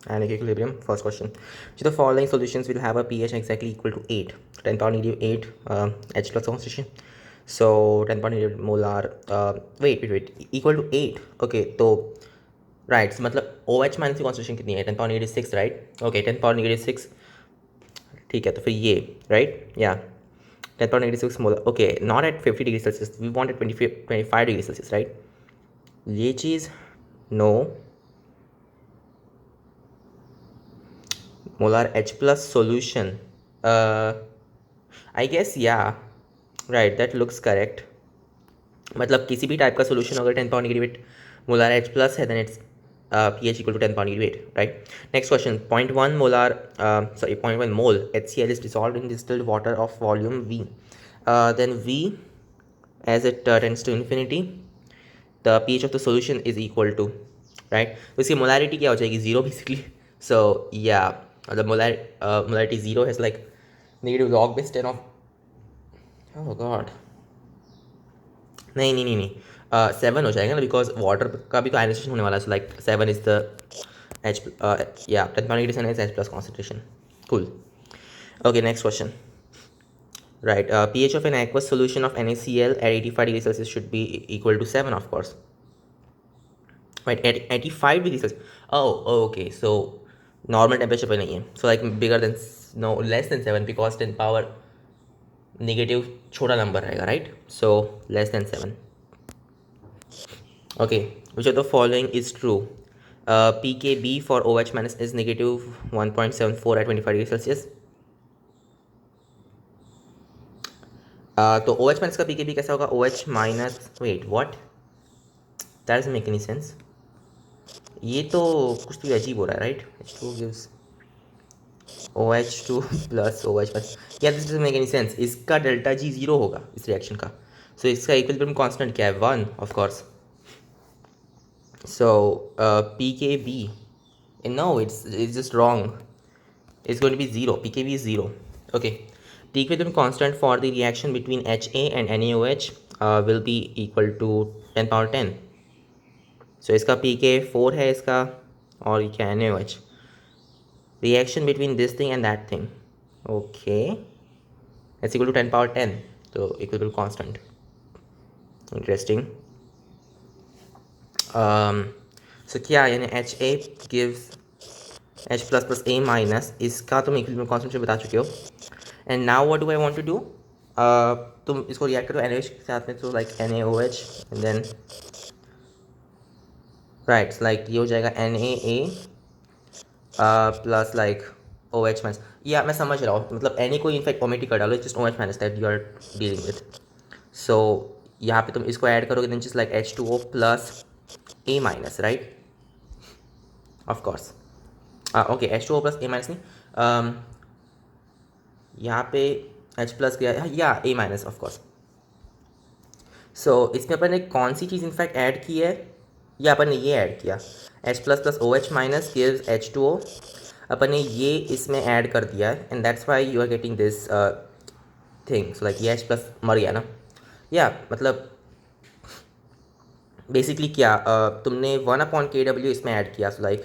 and equilibrium. First question. So the following solutions will have a pH exactly equal to 8. 10 power negative 8 H plus concentration. So 10 power negative molar wait equal to 8. Okay, so right, so मतलब OH minus की concentration कितनी है 10 power negative 6 right okay 10 power negative 6 ठीक है तो फिर ये right या 10 power negative 6 molar okay not at 50 degree Celsius we want at 25 degree Celsius right ये चीज़ no molar H plus solution I guess yeah right that looks correct मतलब किसी भी टाइप का सोल्यूशन अगर 10 power negative 8 molar H plus है then it's pH equal to 10 power negative 8 right next question 0.1 molar 0.1 mole HCl is dissolved in distilled water of volume V then V as it tends to infinity the pH of the solution is equal to right तो इसकी molarity क्या हो जाएगी zero basically so yeah the molarity zero has like negative log base 10 of oh god नहीं 7 हो जाएगा ना because water का भी तो आयनाइजेशन होने वाला है so like 7 is the H या 10 power negative 7 is H plus concentration cool okay next question right pH of an aqueous solution of NaCl at 85 degrees Celsius should be equal to 7 of course right at 85 degrees Celsius oh okay so normal temperature पे नहीं है so like bigger than no less than 7 because 10 power negative छोटा number रहेगा right so less than 7 okay which of the following is true pKb for OH minus is negative 1.74 at 25 degrees Celsius तो OH minus का pKb कैसा होगा OH minus wait what that doesn't make any sense ये तो कुछ तो अजीब हो रहा है right H2 gives OH2 plus OH plus yeah this doesn't make any sense इसका डेल्टा G 0 होगा इस रिएक्शन का so इसका इक्विलिब्रियम कांस्टेंट क्या है 1 of course so pKb no it's just wrong it's going to be 0 pKb is 0 okay the equilibrium constant for the reaction between HA and NaOH will be equal to 10 power 10 so इसका pK 4 है इसका और क्या NaOH reaction between this thing and that thing okay it's equal to 10 power 10 so equilibrium constant interesting so क्या यानी HA gives H plus plus A minus इसका तुम equilibrium constant बता चुके हो and now what do I want to do तुम इसको react करो NaOH के साथ में तो like NaOH and then right like ये हो जाएगा NaA plus like OH minus या मैं समझ रहा हूँ मतलब Na को इनफैक्ट ओमिट कर डालो just OH minus that you are dealing with so यहाँ पे तुम इसको ऐड करोगे then just like H2O plus A minus right of course okay H2O plus A minus नहीं यहाँ पे H प्लस गया या A minus of course so इसमें अपन ने कौन सी चीज़ इनफैक्ट ऐड की है या अपन ने ये ऐड किया H plus plus OH minus gives H2O अपन ने ये इसमें ऐड कर दिया है and that's why you are getting this thing so like ये H प्लस मर गया ना या मतलब बेसिकली क्या तुमने 1/kW इसमें ऐड किया सो लाइक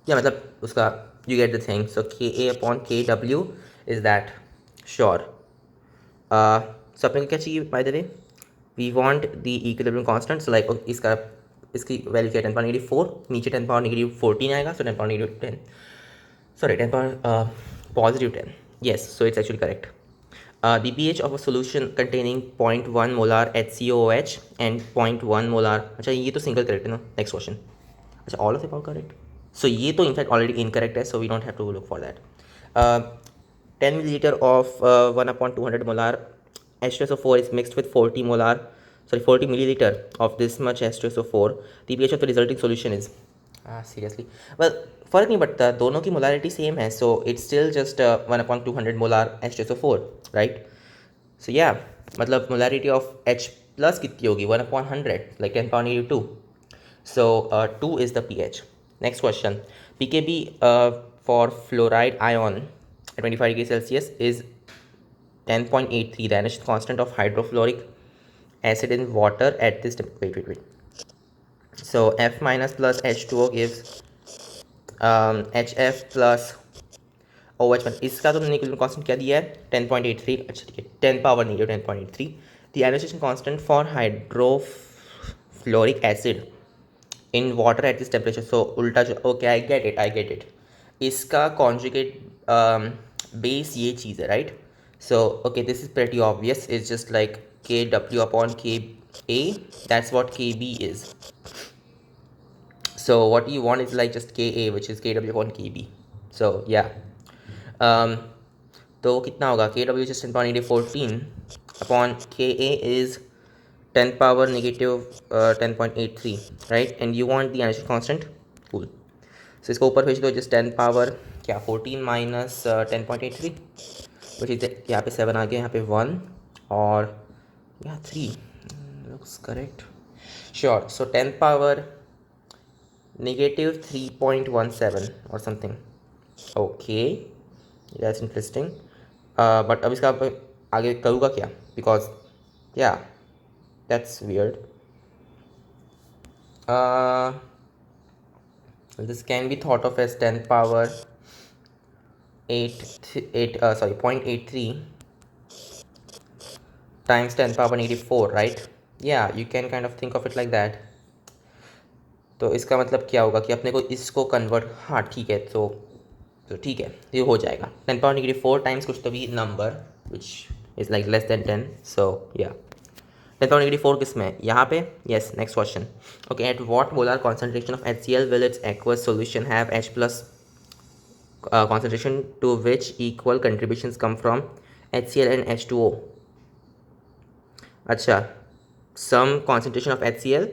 या मतलब उसका you get the thing so Ka/kW is that sure so अपने को क्या चाहिए by the way we want the equilibrium constant so like इसकी वैल्यू क्या 10 power negative 4 नीचे 10 power negative 14 आएगा so 10 power negative 10 sorry 10 power positive 10 yes so it's actually correct the pH of a solution containing 0.1 molar HCOOH and 0.1 molar अच्छा ये तो single correct है ना next question अच्छा all of them are correct so ये तो in fact already incorrect है so we don't have to look for that 10 milliliter of 1/200 molar H2SO4 is mixed with 40 milliliter of this much H2SO4 the pH of the resulting solution is seriously well फ़र्क नहीं पड़ता दोनों की molarity same है so it's still just 1/200 molar H2SO4 right so yeah मतलब molarity of H plus कितनी होगी 1/100 like 10 power negative 2 so 2 is the pH next question pKb for fluoride ion at 25 degrees Celsius is 10.83 the Anish constant of hydrofluoric acid in water at this wait so F minus plus H2O gives H F plus O H one, इसका तो निकल constant क्या दिया है 10.83, अच्छा ठीक है 10 power नहीं 10.83। The ionization constant for hydrofluoric acid in water at this temperature, so उल्टा जो, ओके आई गेट इट, इसका कॉन्जुगेट बेस ये चीज़ है right. So okay this is pretty obvious, is just like K W upon K A, that's what K B is. So what you want is like just Ka, which is Kw upon Kb. So yeah, तो कितना होगा Kw is just 10.14 upon Ka is 10 power negative 10.83 right, and you want the energy constant, cool. So इसको ऊपर भेज दो, just 10 power क्या 14 minus 10.83 which is यहाँ पे 7 आ गया, यहाँ पे 1 और यहाँ 3 looks correct, sure. So 10 power negative 3.17 or something, okay that's interesting. But अब इसका आगे करूँगा क्या, because yeah that's weird. This can be thought of as 10 power 0.83 times 10 power negative 4 right, yeah you can kind of think of it like that. तो इसका मतलब क्या होगा कि अपने को इसको कन्वर्ट, हाँ ठीक है, तो ठीक है ये हो जाएगा 10 पावर नेगेटिव 4 टाइम्स कुछ तो भी number which is like less then 10, सो या 10 पावर नेगेटिव 4 किस में यहाँ पे, yes next question. Okay at what molar concentration of HCl will it's aqueous solution have H plus concentration to which equal contributions come from HCl and H2O, अच्छा some concentration of HCl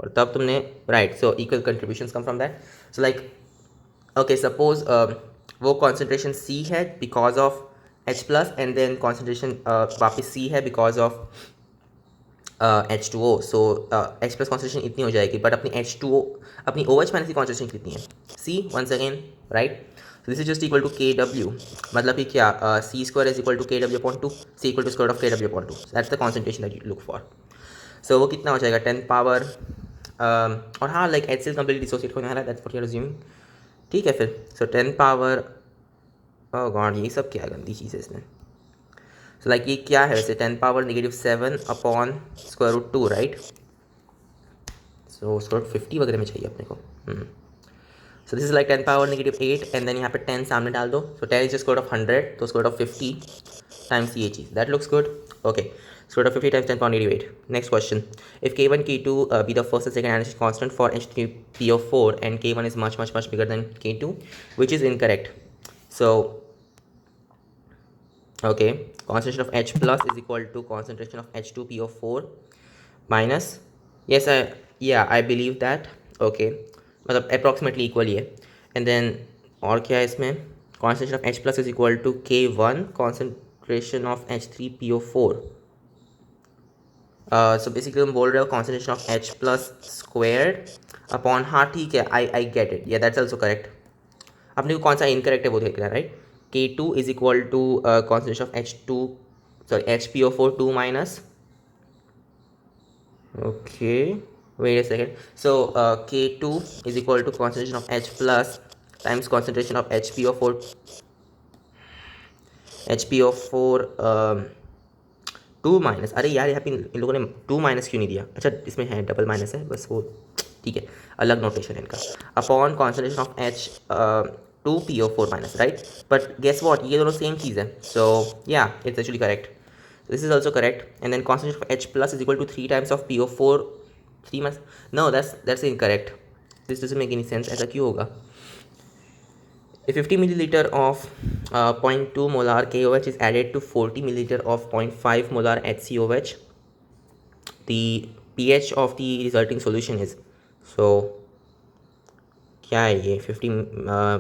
और तब तुमने right, so equal contributions come from that, so like okay suppose वो concentration C है because of H plus and then concentration वापस C है because of H2O, so H plus concentration इतनी हो जाएगी, बट अपनी H2O अपनी OH माइनस की कॉन्सेंट्रेशन कितनी है C once again right, so this is just equal to Kw, मतलब कि क्या C square is equal to Kw upon 2, C equal to square root of Kw upon 2, so that's the concentration that you look for. So वो कितना हो जाएगा 10 power और हाँ like HCl complete dissociate होने वाला है, that's what you are assuming, ठीक है फिर सो 10 पावर, ओह गॉड ये सब क्या गंदी चीज़ है इसमें, सो लाइक ये क्या है वैसे 10 power negative 7 upon square root 2 right, so square root 50 वगैरह में चाहिए अपने को, so this is like 10 power negative 8 and then यहाँ पे 10 सामने डाल दो, so 10 is just square root of 100, तो square root of 50 times ये चीज़, that looks good, okay, square root of 50 times 10 power negative 8. Next question, if K1 K2 be the first and second energy constant for H3PO4 and K1 is much bigger than K2, which is incorrect. So okay, concentration of H plus is equal to concentration of H2PO4 minus, yes I believe that, okay मतलब approximately equal ही है, and then और क्या है इसमें concentration of H plus is equal to K1 concentration of H3PO4, so basically हम बोल रहे हो concentration of H plus squared upon, हाँ ठीक है I get it, yeah that's also correct, अपने को कौन सा इनकरेक्ट है वो देखना है right, K2 is equal to concentration of HPO4 2 minus, okay wait a second, so K2 is equal to concentration of H plus times concentration of HPO4 2 minus, अरे यार यहाँ पे इन लोगों ने 2 माइनस क्यों नहीं दिया, अच्छा इसमें है डबल माइनस है बस वो ठीक है अलग नोटेशन है इनका, upon concentration of H2PO4 minus right, but guess what ये दोनों सेम चीज़ है, so yeah it's actually correct, this is also correct, and then concentration of H plus is equal to 3 times of PO4 3 minus, no that's incorrect, this doesn't make any sense, ऐसा क्यों होगा, if 50 milliliter of 0.2 molar KOH is added to 40 milliliter of 0.5 molar HCOH, the pH of the resulting solution is, so क्या है ये 50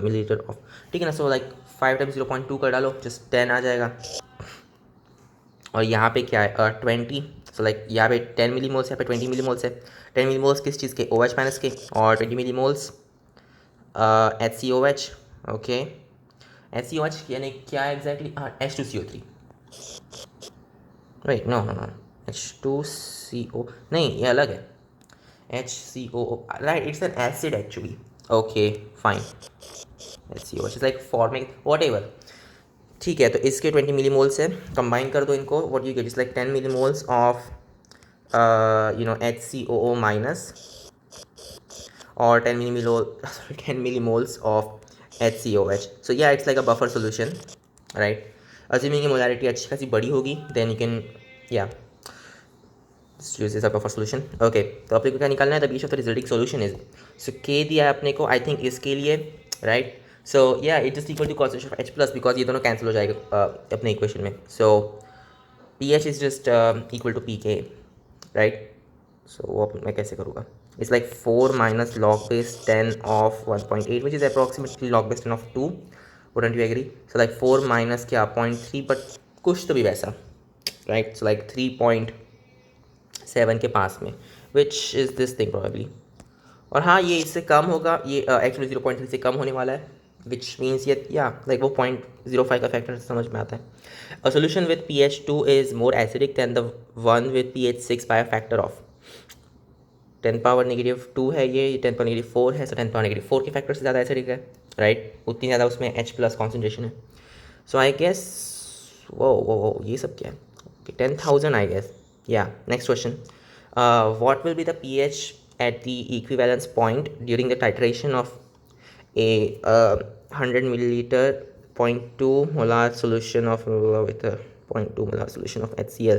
milliliter of, ठीक है ना, so like 5 times 0.2 कर डालो just 10 आ जाएगा, और यहाँ पे क्या है 20, सो लाइक यहाँ पे 10 मिलीमोल्स, यहाँ पे 20 मिलीमोल्स है, 10 मिलीमोल्स किस चीज़ के OH माइनस के, और 20 मिलीमोल्स HCOH, ओके HCOH यानी क्या exactly, H2CO3 right, no H2CO नहीं ये अलग है HCOO right, it's an acid actually, okay fine, let's see what is like forming whatever. ठीक है, तो इसके 20 मिलीमोल्स है, कंबाइन कर दो इनको, what you get is like 10 millimoles of HCOO minus or 10 millimole sorry 10 millimoles of HCOH. So yeah, it's like a buffer solution, right? Assuming की molarity अच्छी खासी बड़ी होगी, then you can yeah just use this as a buffer solution. Okay, तो अपने को क्या निकालना है? The beach of the resulting solution is, so K दिया है अपने को I think इसके लिए, right? So yeah, it is equal to concentration of H plus because ये दोनों cancel हो जाएगा अपने equation में. So pH is just equal to pK, right? So वो मैं कैसे करूँगा? It's like 4 minus log base 10 of 1.8, which is approximately log base 10 of 2. Wouldn't you agree? So like 4 minus क्या 0.3, but कुछ तो भी वैसा, right? So like 3.7 के पास में, which is this thing probably. और हाँ, ये इससे कम होगा, ये एक्चुअली 0.3 से कम होने वाला है, which means ये या like वो 0.05 का फैक्टर समझ में आता है. A solution with pH 2 is more acidic than the one with pH 6 by a factor of 10 power negative 2 है, ये 10 पावर नेगेटिव 4 है, सो 10 पावर नेगेटिव 4 के फैक्टर से ज़्यादा एसिडिक है, राइट? उतनी ज़्यादा उसमें H प्लस कॉन्सेंट्रेशन है. सो आई गेस वो ये सब क्या है? Okay 10,000 I guess. Yeah next question, what will be the pH at the equivalence point during the titration of a 100 millilitre 0.2 molar solution of with 0.2 molar solution of HCl.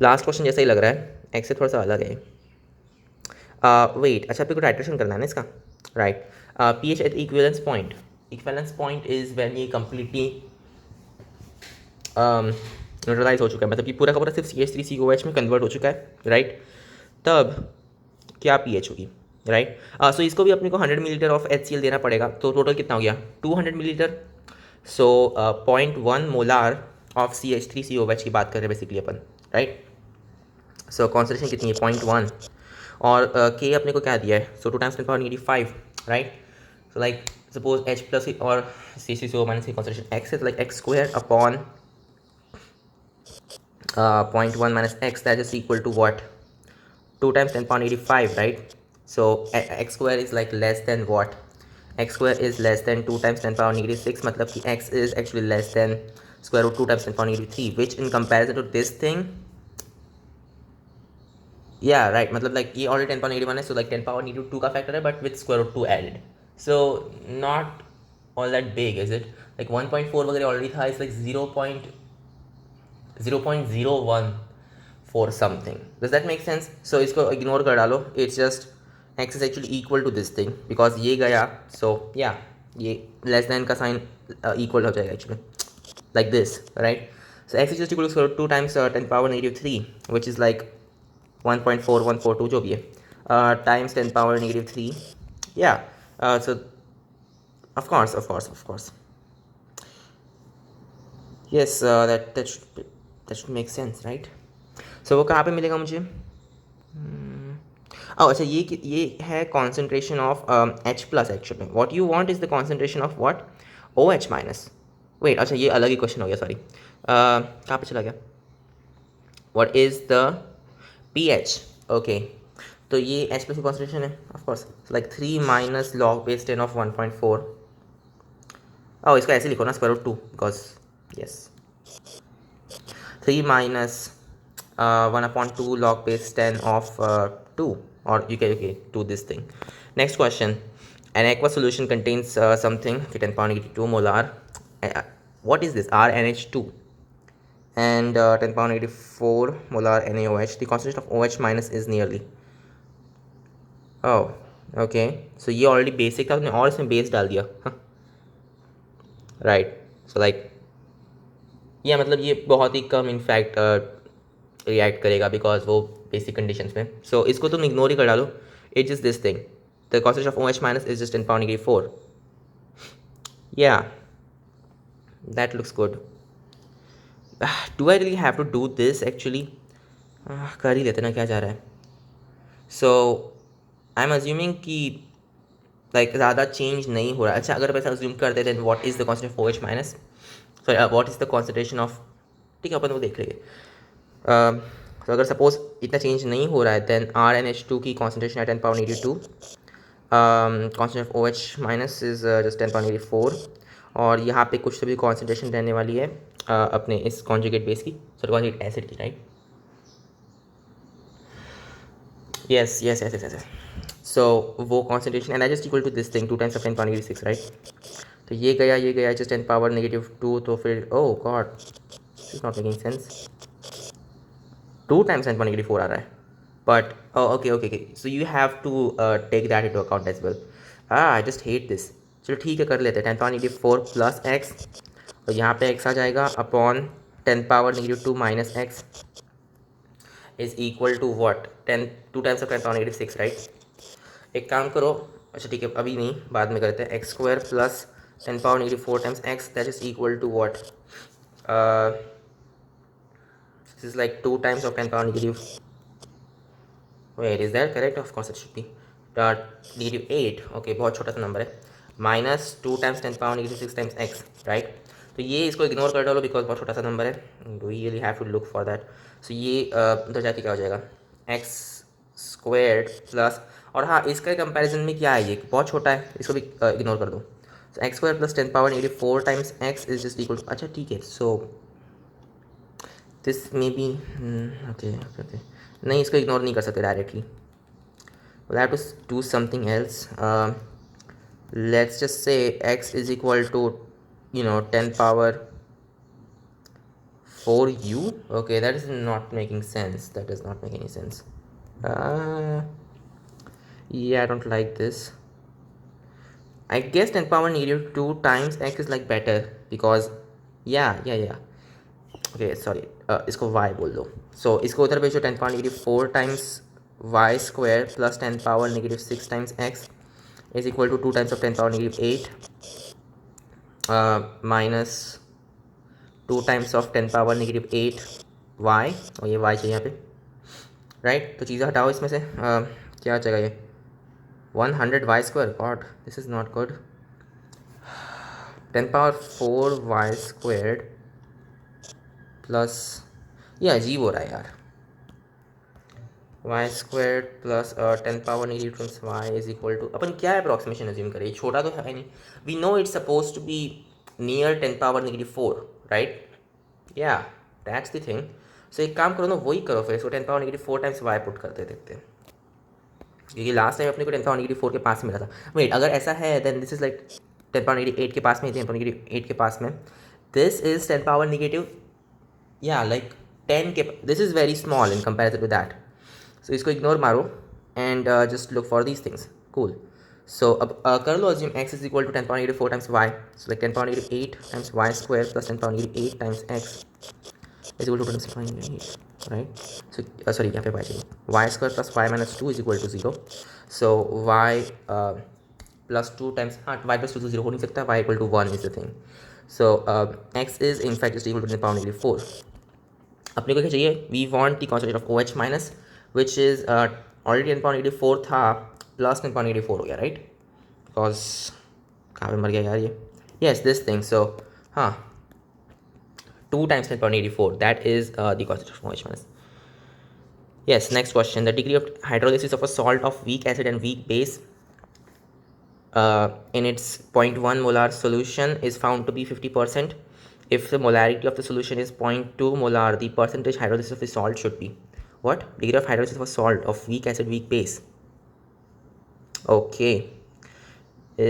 Last question जैसा ही लग रहा है, x से थोड़ा सा अलग है. वेट, अच्छा, आपको को टाइट्रेशन करना है ना इसका, right? PH at equivalence point. Equivalence point is when ये कम्प्लीटली न्यूट्रलाइज हो चुका है, मतलब कि पूरा का पूरा सिर्फ CH3COH में कन्वर्ट हो चुका है, राइट? तब क्या पीएच होगी, राइट? सो इसको भी अपने को 100 मिलीलीटर ऑफ HCl देना पड़ेगा, तो टोटल कितना हो गया? 200 millilitre. So 0.1 molar of CH3COH की बात कर रहे हैं बेसिकली अपन, राइट? सो कॉन्सेंट्रेशन कितनी है? 0.1. और के अपने को क्या दिया है? So 2 times 10 power negative 5, right? So like suppose H plus और CH3COO माइनस की कॉन्सेंट्रेशन x है, तो like x square upon 0.1 minus x, that is equal to what? 2 times 10 power negative 5, right? So x square is like less than what? x square is less than 2 times 10 power negative 6, मतलब कि x is actually less then square root 2 times 10 power negative 3, which in comparison to this thing, yeah, right, मतलब like ये already 10 power negative 1 है, so like 10 power negative 2 का factor है, but with square root 2 added, so not all that big, is it? Like 1.4 वगैरह already था, it's like 0.014 something. Does that make sense? So इसको ignore कर डालो, it's just x is actually equal to this thing because ये गया, so yeah, ये less than का sign equal हो जाएगा actually, like this, right? So x is just equal to square root 2 times 10 power negative 3, which is like 1.4142 जो भी है, times 10 power negative 3. Yeah, so of course yes, that should make sense, right? So वो कहाँ पे मिलेगा मुझे? अच्छा, ये है concentration of H plus actually. What you want is the concentration of what? OH minus. Wait, अच्छा ये अलग ही क्वेश्चन हो गया, सॉरी. कहाँ पे चला गया? What is the pH? Okay, तो ये H प्लस की कॉन्सेंट्रेशन है, of course, like 3 minus log base 10 of 1.4. इसको ऐसे लिखो ना, square root 2, because yes 3 minus 1/2 log base 10 of 2, और you can do this thing. Next question, an aqua solution contains something 10 power negative 2 molar. What is this? RNH2 and 10 power negative 4 molar NaOH. The concentration of OH minus is nearly, okay, so ये already basic था, आपने और इसमें base डाल दिया, right? So like ये मतलब ये बहुत ही कम इनफैक्ट रिएक्ट करेगा बिकॉज वो बेसिक कंडीशंस में, सो इसको तुम इग्नोर ही कर डालो. It is this thing, the concentration of OH minus is just 10 power negative 4. Yeah, that looks good. Do I really have to do this actually? कर ही लेते ना, क्या जा रहा है. सो आई एम अज्यूमिंग कि लाइक ज़्यादा चेंज नहीं हो रहा है. अच्छा, अगर वैसा अज्यूम करते then what is the concentration of OH minus, sorry what is the concentration of, ठीक है अपन वो देख लेंगे. तो अगर सपोज इतना चेंज नहीं हो रहा है देन RNH2 की कॉन्सेंट्रेशन है 10 power negative 2, concentration of OH minus is just 10.84 और यहाँ पे कुछ तो भी कॉन्सेंट्रेशन रहने वाली है अपने इस कॉन्जुगेट बेस की, सॉरी कॉन्जुगेट एसिड की, right? Yes yes yes yes yes. So वो concentration and just equal to this thing 2 times of 10.86, right? तो ये गया जस्ट 10⁻⁻2, तो फिर oh god this is not making sense, 2 times 10⁻⁴ आ रहा है, but oh okay, so you have to take that into account as well. I just hate this. चलो ठीक है, कर लेते हैं 10⁻⁴ प्लस एक्स, और यहाँ पे x आ जाएगा upon 10⁻⁻2 minus X is equal to what 2 times of 10⁻⁶, राइट? एक काम करो, अच्छा ठीक है अभी नहीं, बाद में करते हैं, x² plus 10⁻⁴ times x, that is equal to what, this is like 2 times of 10⁻⁻, wait is that correct? Of course it should be -8, okay बहुत छोटा सा नंबर है, minus 2 times 10⁻⁶ times x, right? तो ये इसको इग्नोर कर डालो because बहुत छोटा सा नंबर है, we really have to look for that. So ये उधर जाके क्या हो जाएगा, x² प्लस, और हाँ इसका कंपैरिजन में क्या है, ये बहुत छोटा है, इसको भी इग्नोर कर दो। So x² plus 10⁻⁴ times x is just equal to, अच्छा ठीक है, so this may be okay, नहीं इसको इग्नोर नहीं कर सकते directly, we'll have to do something else. Let's just say x is equal to 10⁻⁴u. Okay, that is not making sense, that does not make any sense. Yeah, I don't like this. I guess 10⁻⁻2 times x is like better because yeah okay sorry, इसको y बोल दो, so इसको उधर भेजो 10⁻⁴ times y² plus 10⁻⁻6 times x is equal to 2 times of 10⁻⁸ minus 2 times of 10⁻⁸ y, और ये y चाहिए यहाँ पे, राइट? तो चीज़ें हटाओ इसमें से, क्या चाहिए ये 100y², god this is not good, 10⁻⁴y² plus, ये अजीब हो रहा है यार, y² plus 10⁻⁸ y is equal to, अपन क्या अप्रॉक्सीमेशन अज्यूम करें, छोटा तो है नहीं, we know it's suppose to be near 10⁻⁴, right? Yeah that's the thing. So एक काम करो ना, वही करो फिर, इसको 10⁻⁴ टाइम्स y पुट करते देखते हैं, क्योंकि लास्ट टाइम अपने को 10⁻⁴ के पास में मिला था। वेट, अगर ऐसा है देन दिस इज लाइक 10⁻⁸ के पास में, 10⁻⁸ के पास में, दिस इज 10⁻⁻, या like 10 K, this is very small in comparison to that, so इसको इग्नोर मारो and just look for these things, cool. So अब कर लो assume x is equal to 10⁻⁴ times y, so like 10⁻⁸ times y² plus 10⁻⁸ times x is equal to 10⁻⁸, right? So sorry यहाँ पे y चाहिए, y² plus y - 2 is equal to 0, so y plus 2 times, हाँ y plus 2 तो 0 हो नहीं सकता, y equal to 1 is the thing, so x is in fact just equal to 10⁻⁴। अपने को क्या चाहिए, we want the concentration of OH minus which is already 10⁻⁴ था, प्लस 10⁻⁴ हो गया, राइट? बिकॉज कहाँ पे मर गया यार ये, येस दिस थिंग, सो हाँ 2 times 10⁻⁴, that is the concentration of OH minus. Yes, next question. The degree of hydrolysis of a salt of weak acid and weak base in its 0.1 molar solution is found to be 50%. If the molarity of the solution is 0.2 molar, the percentage hydrolysis of the salt should be what? Degree of hydrolysis of a salt of weak acid, weak base. Okay,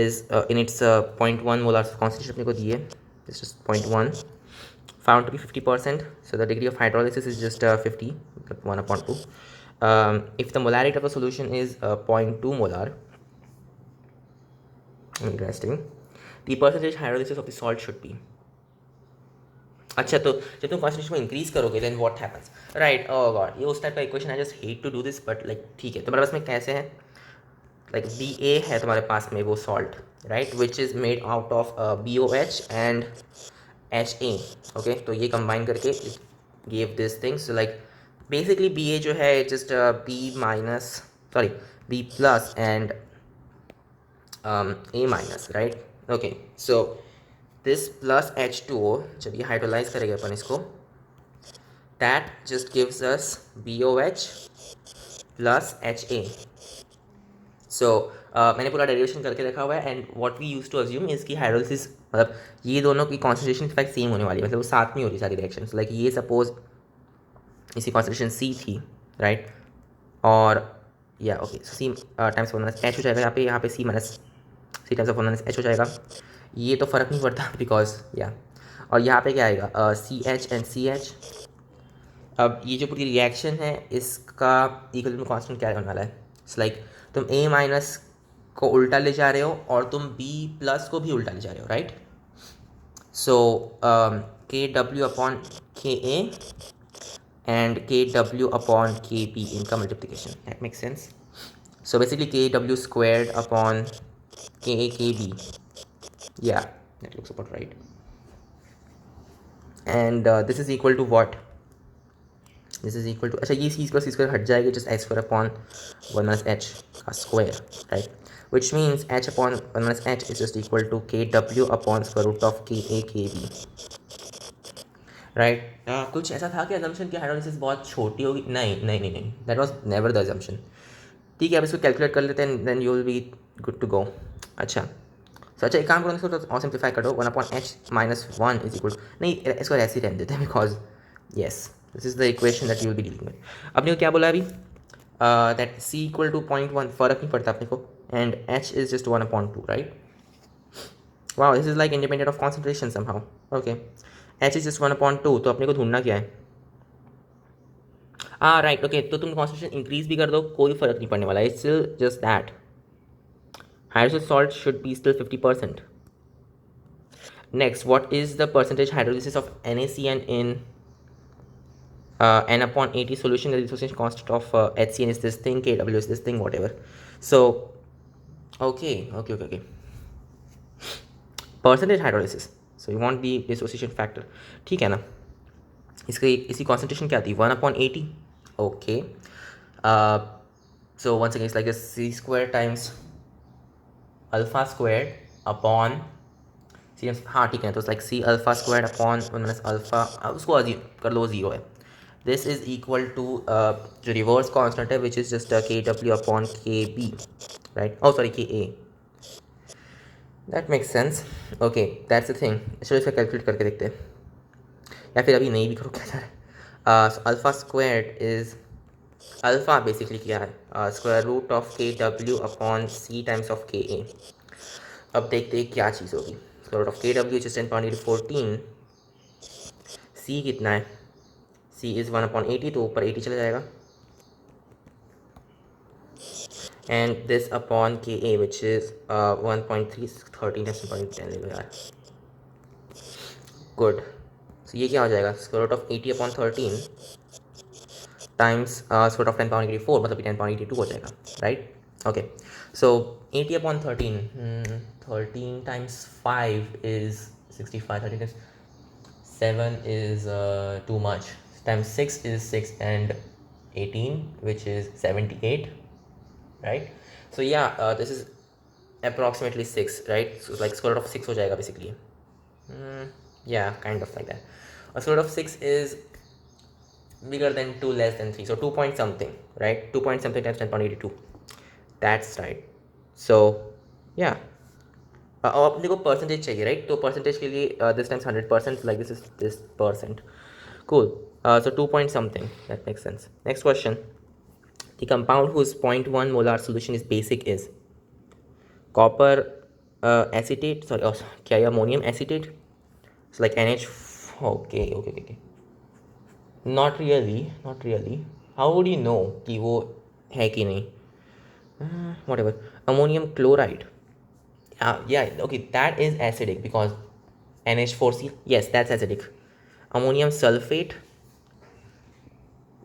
is in its 0.1 molar concentration अपने को दिए, this is 0.1, found to be 50%. So the degree of hydrolysis is just 50, 1/2. If the molarity of the solution is 0.2 molar, interesting, the percentage hydrolysis of the salt should be, अच्छा तो जब तुम concentration को increase करोगे then what happens, right? Oh god, ये उस type का equation, I just hate to do this, but like ठीक है, तुम्हारे पास में कैसे है, लाइक BA है तुम्हारे पास में वो salt, right, which is made out of BOH and HA, okay, तो ये कंबाइन करके give this thing, so like basically BA जो है जस्ट B प्लस and A minus, right? Okay, so this plus H2O, जब ये हाइड्रोलाइज करेंगे अपन इसको, that just gives us BOH plus HA, so मैंने पूरा डेरिवेशन करके रखा हुआ है, and what we use to assume is कि हाइड्रोलिसिस मतलब ये दोनों की कॉन्सेंट्रेशन इनफैक्ट सेम होने वाली है, मतलब वो साथ में हो रही सारी रिएक्शंस। लाइक ये सपोज इसी कॉन्सेंट्रेशन सी थी, राइट, और yeah okay C times one minus H हो जाएगा यहाँ पे C minus C times of one minus H हो जाएगा। ये तो फ़र्क नहीं पड़ता बिकॉज या, और यहाँ पे क्या आएगा C H and C H. अब ये जो पूरी रिएक्शन है इसका इक्विलिब्रियम कांस्टेंट क्या होने वाला है? इट्स लाइक तुम ए माइनस को उल्टा ले जा रहे हो और तुम बी प्लस को भी उल्टा ले जा रहे हो, राइट? सो के W upon K A and के डब्ल्यू अपॉन के बी, इनका multiplication, that makes sense. So basically kw squared upon kb, yeah, that looks about right. And this is equal to what? This is equal to, अच्छा ये c plus c square हट जाएगी, just h square upon 1 minus h का square, right? Which means h upon 1 minus h is just equal to kw upon square root of ka kb, right? कुछ ऐसा था कि assumption कि hydrolysis बहुत छोटी होगी? नहीं नहीं नहीं नहीं, that was never the assumption. ठीक है, अब इसको कैलकुलेट कर लेते हैं, then you will be good to go. अच्छा सो अच्छा एक काम करो, इसको तो और सिंप्लीफाई कर दो. 1/h-1 इज इक्वल, नहीं इसको ऐसे ही रहने देते हैं because yes this is the equation that you will be dealing with. अपने को क्या बोला अभी? दैट c इक्वल टू 0.1, फ़र्क नहीं पड़ता अपने को, and h is just 1/2, right? Wow, this is like independent of concentration somehow. Okay, h is just 1/2, तो अपने को ढूंढना क्या है? हाँ राइट, ओके, तो तुम कॉन्सेंट्रेशन इंक्रीज भी कर दो, कोई फर्क नहीं पड़ने वाला. It's still just that hydrolysis salt should be still 50%. Next, what is the percentage hydrolysis of NaCN in n upon 80 solution? The dissociation constant of HCN is this thing, Kw is this thing, whatever. So okay, percentage hydrolysis, so you want the dissociation factor. ठीक है ना? इसकी इसी concentration क्या थी? 1/80. Okay, so once again it's like a c square times alpha squared upon C. हाँ ठीक है, तो like C alpha squared upon 1 minus alpha, उसको अजीब कर लो, जीरो है. दिस इज इक्वल टू जो रिवर्स कांस्टेंट है which is just K W upon K B, right? Oh sorry, K A. That makes sense. Okay, that's the thing. चलो इसका calculate करके देखते हैं, या फिर अभी नहीं भी करो, क्या जा रहा है? Alpha squared is, alpha basically क्या है? Square root of K W upon C times of K A. अब देखते हैं क्या चीज़ होगी. Square root of K W is 10/14. C कितना है? सी इज़ 1/80, तो ऊपर 80 चला जाएगा. And this upon K A which is 1.3, 13 ले लो यार. गुड. सो ये क्या हो जाएगा? Square root of 80/13 times square of 10/84, मतलब 10/82 हो जाएगा, right? Okay, so 80/13, 13 times 5 is 65, 13 times 7 is too much, times 6 is 6, and 18 which is 78, right? So yeah, this is approximately 6, right? So like square root of 6 हो जाएगा basically. Yeah, kind of like that. A square root of 6 is bigger than 2, less than 3, so 2 point something, right? 2 point something times 10/82. That's right. So yeah, अपने को percentage चाहिए, right? तो percentage के लिए this times 100%, like this is this percent. Cool. So 2 point something, that makes sense. Next question. The compound whose 0.1 molar solution is basic is copper acetate, sorry, क्या है? ammonium acetate. It's like NH. Okay. Not really. How would you know कि वो है कि नहीं? Whatever. Ammonium chloride. Yeah, okay, that is acidic because NH4C. Yes, that's acidic. Ammonium sulfate.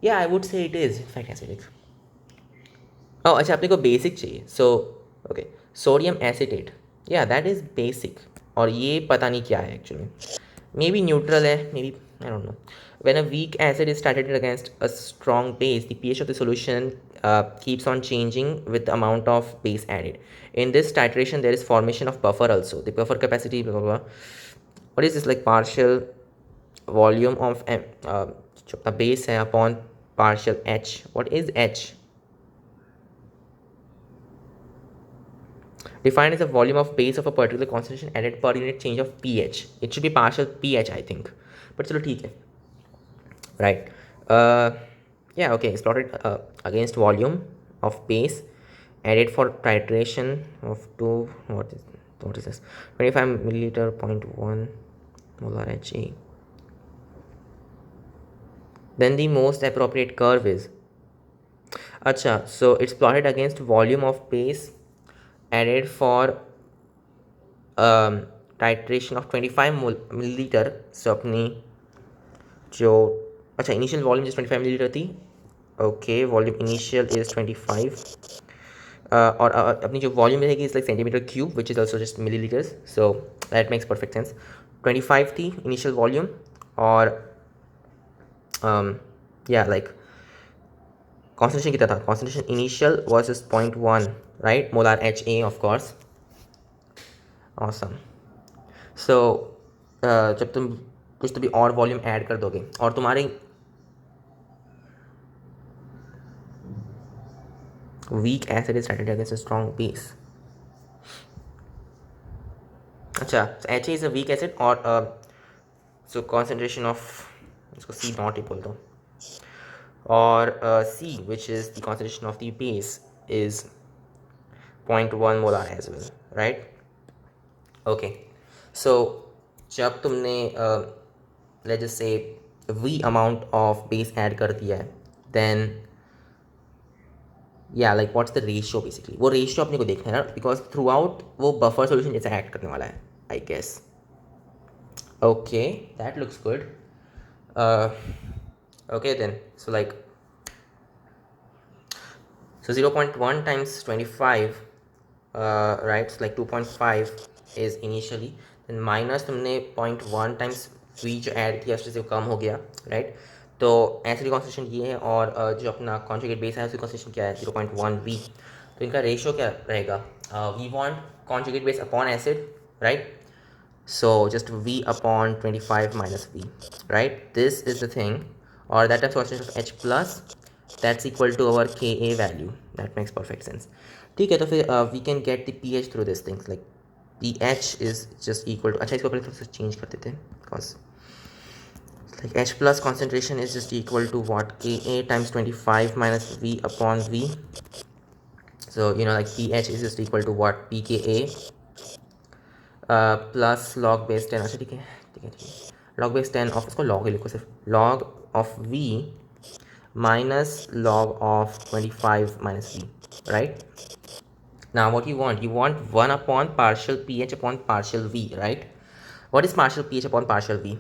Yeah, I would say it is in fact acidic. Oh, अच्छा, अपने को basic चाहिए. So, okay, sodium acetate. Yeah, that is basic. और ये पता नहीं क्या है actually. Maybe neutral है, maybe I don't know. When a weak acid is titrated against a strong base, the pH of the solution keeps on changing with the amount of base added. In this titration, there is formation of buffer also. The buffer capacity, blah, blah, blah. What is this? Like partial volume of the base है upon partial H. What is H? Defined as the volume of base of a particular concentration added per unit change of pH. It should be partial pH, I think. But चलो ठीक है. Right. Yeah, okay. It's plotted against volume of base added for titration of two. What is this? 25 milliliter 0.1 molar HA. Then the most appropriate curve is. Acha, so it's plotted against volume of base added for titration of 25 milliliter. So अपनी जो अच्छा initial volume जिस 25 milliliter थी. Okay volume initial is 25 और अपनी जो volume रहेगी is like centimetre cube which is also just millilitres. So that makes perfect sense. 25 थी इनिशियल वॉल्यूम और या लाइक कॉन्सेंट्रेशन कितना था. Concentration initial was just 0.1 right molar HA of course. Awesome. So जब तुम कुछ तो भी और वॉल्यूम ऐड कर दोगे और तुम्हारे weak acid is started against a strong base. अच्छा HA is a weak acid और सो कॉन्सेंट्रेशन ऑफ इसको C नॉट ही बोल दो और C which is the concentration of the base is 0.1 molar as well right. Okay so जब तुमने let's just say V amount of base add कर दिया है then yeah like what's the ratio basically. वो रेशियो अपने को देखना है ना बिकॉज थ्रू आउट वो बफर सोल्यूशन जैसा एक्ट करने वाला है I guess. Okay that looks good. Okay then so like so 0.1 times 25 right so like 2.5 is initially then minus तुमने 0.1 times V जो ऐड किया उससे कम हो गया राइट. तो एसिड कॉन्सेंट्रेशन ये है और जो अपना कॉन्जुगेट बेस है उसकी कॉन्सेंट्रेशन क्या है 0.1 V. तो इनका रेशियो क्या रहेगा. We want conjugate base upon acid right. So just V upon 25 minus V right. This is the thing or that times concentration of H plus that's equal to our Ka value. That makes perfect sense. ठीक है तो फिर we can get the pH through these things like pH is just equal to अच्छा इसको पहले थोड़ा सा change कर देते हैं because like H plus concentration is just equal to what Ka times 25 minus V upon V. So you know like pH is just equal to what pKa plus log base 10. अच्छा ठीक है ठीक है ठीक है लॉग बेस 10 ऑफ इसको log ही लिखो सिर्फ log of V minus log of 25 minus V right. Now what you want 1 upon partial pH upon partial V right. What is partial pH upon partial V?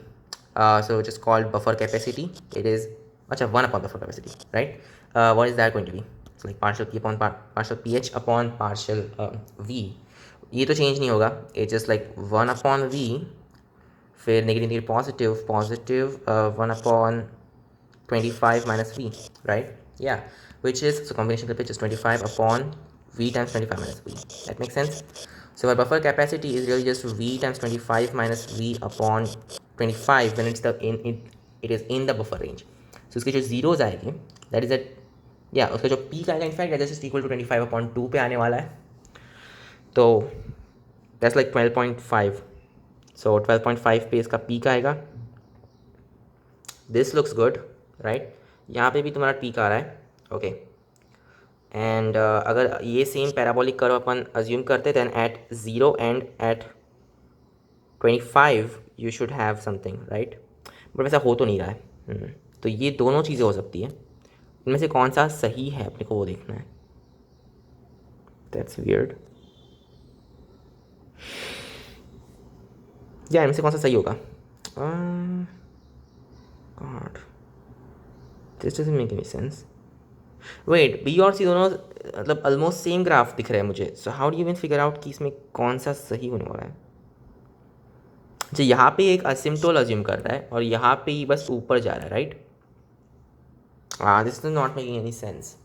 So it is called buffer capacity. It is अच्छा 1 upon buffer capacity right. What is that going to be? It's like partial P upon partial pH upon partial V. ये तो change नहीं होगा. It's just like 1 upon V फिर negative positive 1 upon 25 minus V right. Yeah which is so combination of just 25 upon V times 25 minus V. That makes sense. So our buffer capacity is really just V times 25 minus V upon 25 when it's it is in the buffer range. So उसके जो zeros आएंगे that is at yeah उसका जो peak आएगा in fact that is just equal to 25 upon 2 पे आने वाला है. तो that's like 12.5. So 12.5 पे इसका पीक आएगा. This looks good right. यहाँ पे भी तुम्हारा पीक आ रहा है ओके. एंड अगर ये सेम पैराबोलिक कर्व अपन अज्यूम करते then at 0 and at 25 you should have something right. But वैसा हो तो नहीं रहा है. तो ये दोनों चीज़ें हो सकती है. इनमें से कौन सा सही है अपने को वो देखना है. That's weird. या इनमें से कौन सा सही होगा. God this doesn't make any sense. Wait B और सी दोनों मतलब ऑलमोस्ट सेम ग्राफ दिख रहे हैं मुझे. So how do you even figure out कि इसमें कौन सा सही होने वाला है. अच्छा यहाँ पे एक असिम्टोल अज्यूम कर रहा है और यहाँ पे ही बस ऊपर जा रहा है right. This is not making any sense.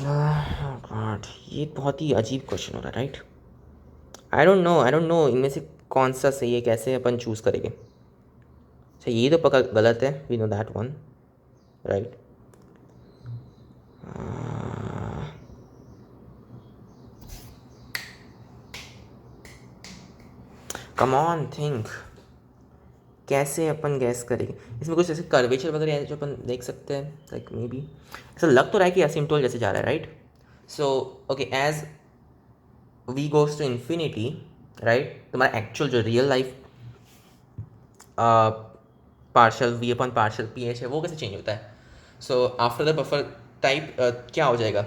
God ये बहुत ही अजीब क्वेश्चन हो रहा है राइट. आई डोंट नो इनमें से कौन सा सही है, कैसे अपन चूज़ करेंगे? अच्छा ये तो पक्का गलत है, we know that one, right? Come on think, कैसे अपन गैस करेंगे? इसमें कुछ ऐसे कर्वेचर वगैरह है जो अपन देख सकते हैं, लाइक मे बी ऐसा लग तो रहा है कि असिम्प्टोल जैसे जा रहा है, right? So okay, as we goes to infinity, right, तुम्हारा एक्चुअल जो रियल लाइफ पार्शल वी अपन पार्शल पी एच है वो कैसे चेंज होता है? So after the buffer type क्या हो जाएगा?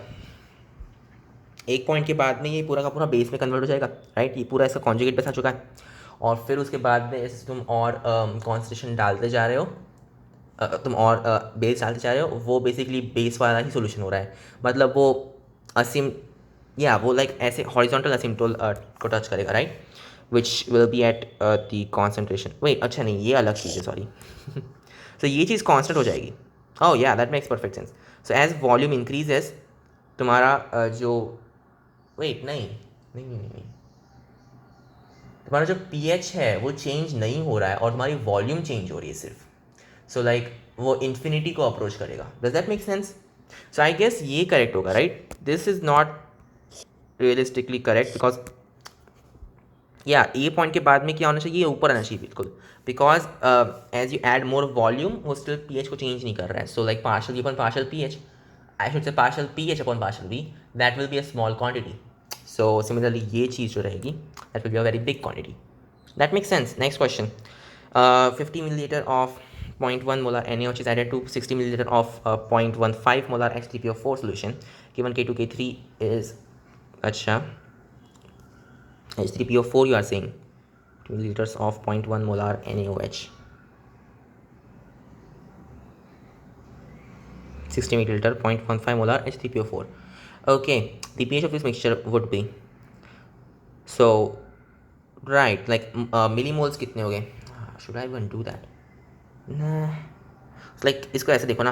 एक पॉइंट के बाद में ये पूरा का पूरा बेस में कन्वर्ट हो जाएगा, राइट? ये पूरा इसका कॉन्जुगेट पे आ चुका है, और फिर उसके बाद में ऐसे तुम और कॉन्सेंट्रेशन डालते जा रहे हो, तुम और बेस डालते जा रहे हो, वो बेसिकली बेस वाला ही सोल्यूशन हो रहा है, मतलब वो असिम या वो लाइक ऐसे हॉरिजॉन्टल असिम्प्टोल को टच करेगा, right? Which will be at the concentration, wait अच्छा नहीं ये अलग चीज़ है, सॉरी। तो ये चीज़ कॉन्स्टेंट हो जाएगी। Oh yeah that makes perfect sense. So as volume increases तुम्हारा जो वेट नहीं नहीं नहीं नहीं तुम्हारा जो पीएच है वो चेंज नहीं हो रहा है और तुम्हारी वॉल्यूम चेंज हो रही है सिर्फ। सो लाइक वो इन्फिनिटी को अप्रोच करेगा। Does that make sense? So I guess ये करेक्ट होगा, right? This is not realistically correct because yeah a point के बाद में क्या होना चाहिए, ये ऊपर आना चाहिए बिल्कुल, because as you add more volume वो स्टिल पी एच को चेंज नहीं कर रहा है। So like partial upon partial P H, I should say partial P H upon partial V, that will be a small quantity. So similarly ये चीज़ जो रहेगी that will be a very big quantity. That makes sense. Next question, 50 milliliter of 0.1 molar NaOH is added to 60 milliliter of 0.15 molar H3PO4 solution. Given K2 K3 is अच्छा H3PO4 you are saying 2 milliliters of 0.1 molar NaOH, 60 milliliter 0.15 molar H3PO4. Okay, the pH of this mixture would be so right like millimoles कितने हो गए? Should I even do that? Like इसको ऐसे देखो ना,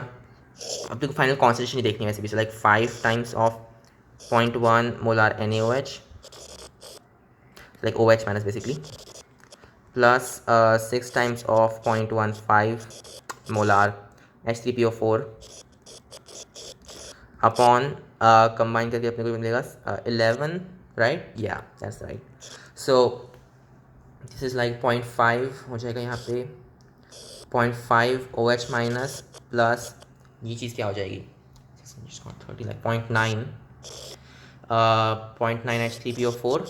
अब देखो फाइनल कॉन्सेंट्रेशन नहीं देखनी वैसे भी, like 5 times of 0.1 molar NaOH, like OH minus basically, plus 6 times of 0.15 molar H3PO4 upon combine करके अपने को मिलेगा 11, right? Yeah that's right. So this is like 0.5 हो जाएगा यहाँ पे, 0.5 OH माइनस प्लस ये चीज़ क्या हो जाएगी 30 लाइक 0.9 0.9 H3PO4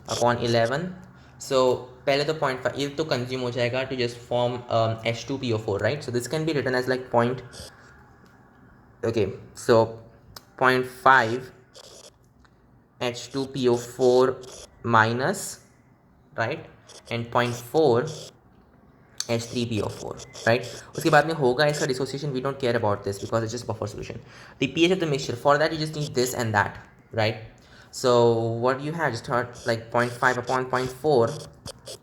अपॉन 11। सो पहले तो 0.5 ये तो कंज्यूम हो जाएगा to just form H2PO4, right? So this can be written as like point, okay, so 0.5 H2PO4 minus, right, and 0.4 H3PO4, right? उसके बाद में होगा इसका dissociation. We don't care about this because it's just buffer solution. The pH of the mixture, for that you just need this and that, right? So what you have, just heard like 0.5 upon 0.4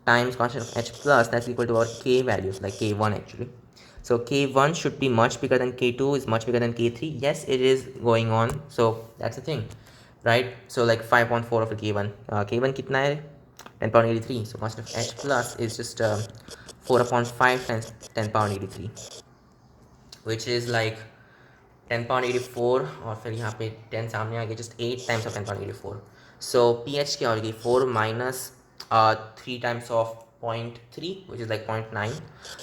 times constant of H plus, that's equal to our K values, like K1 actually. So K1 should be much bigger than K2 is much bigger than K3. Yes, it is going on. So that's the thing, right? So like 5.4 of a K1. K1 कितना है? 10^83. So constant of H plus is just 4 upon 5 times 10^83, which is like 10^84, और फिर यहाँ पे 10 सामने आ गया, just 8 times of 10^84. So pH क्या होगी? 4 minus 3 times of 0.3, which is like 0.9.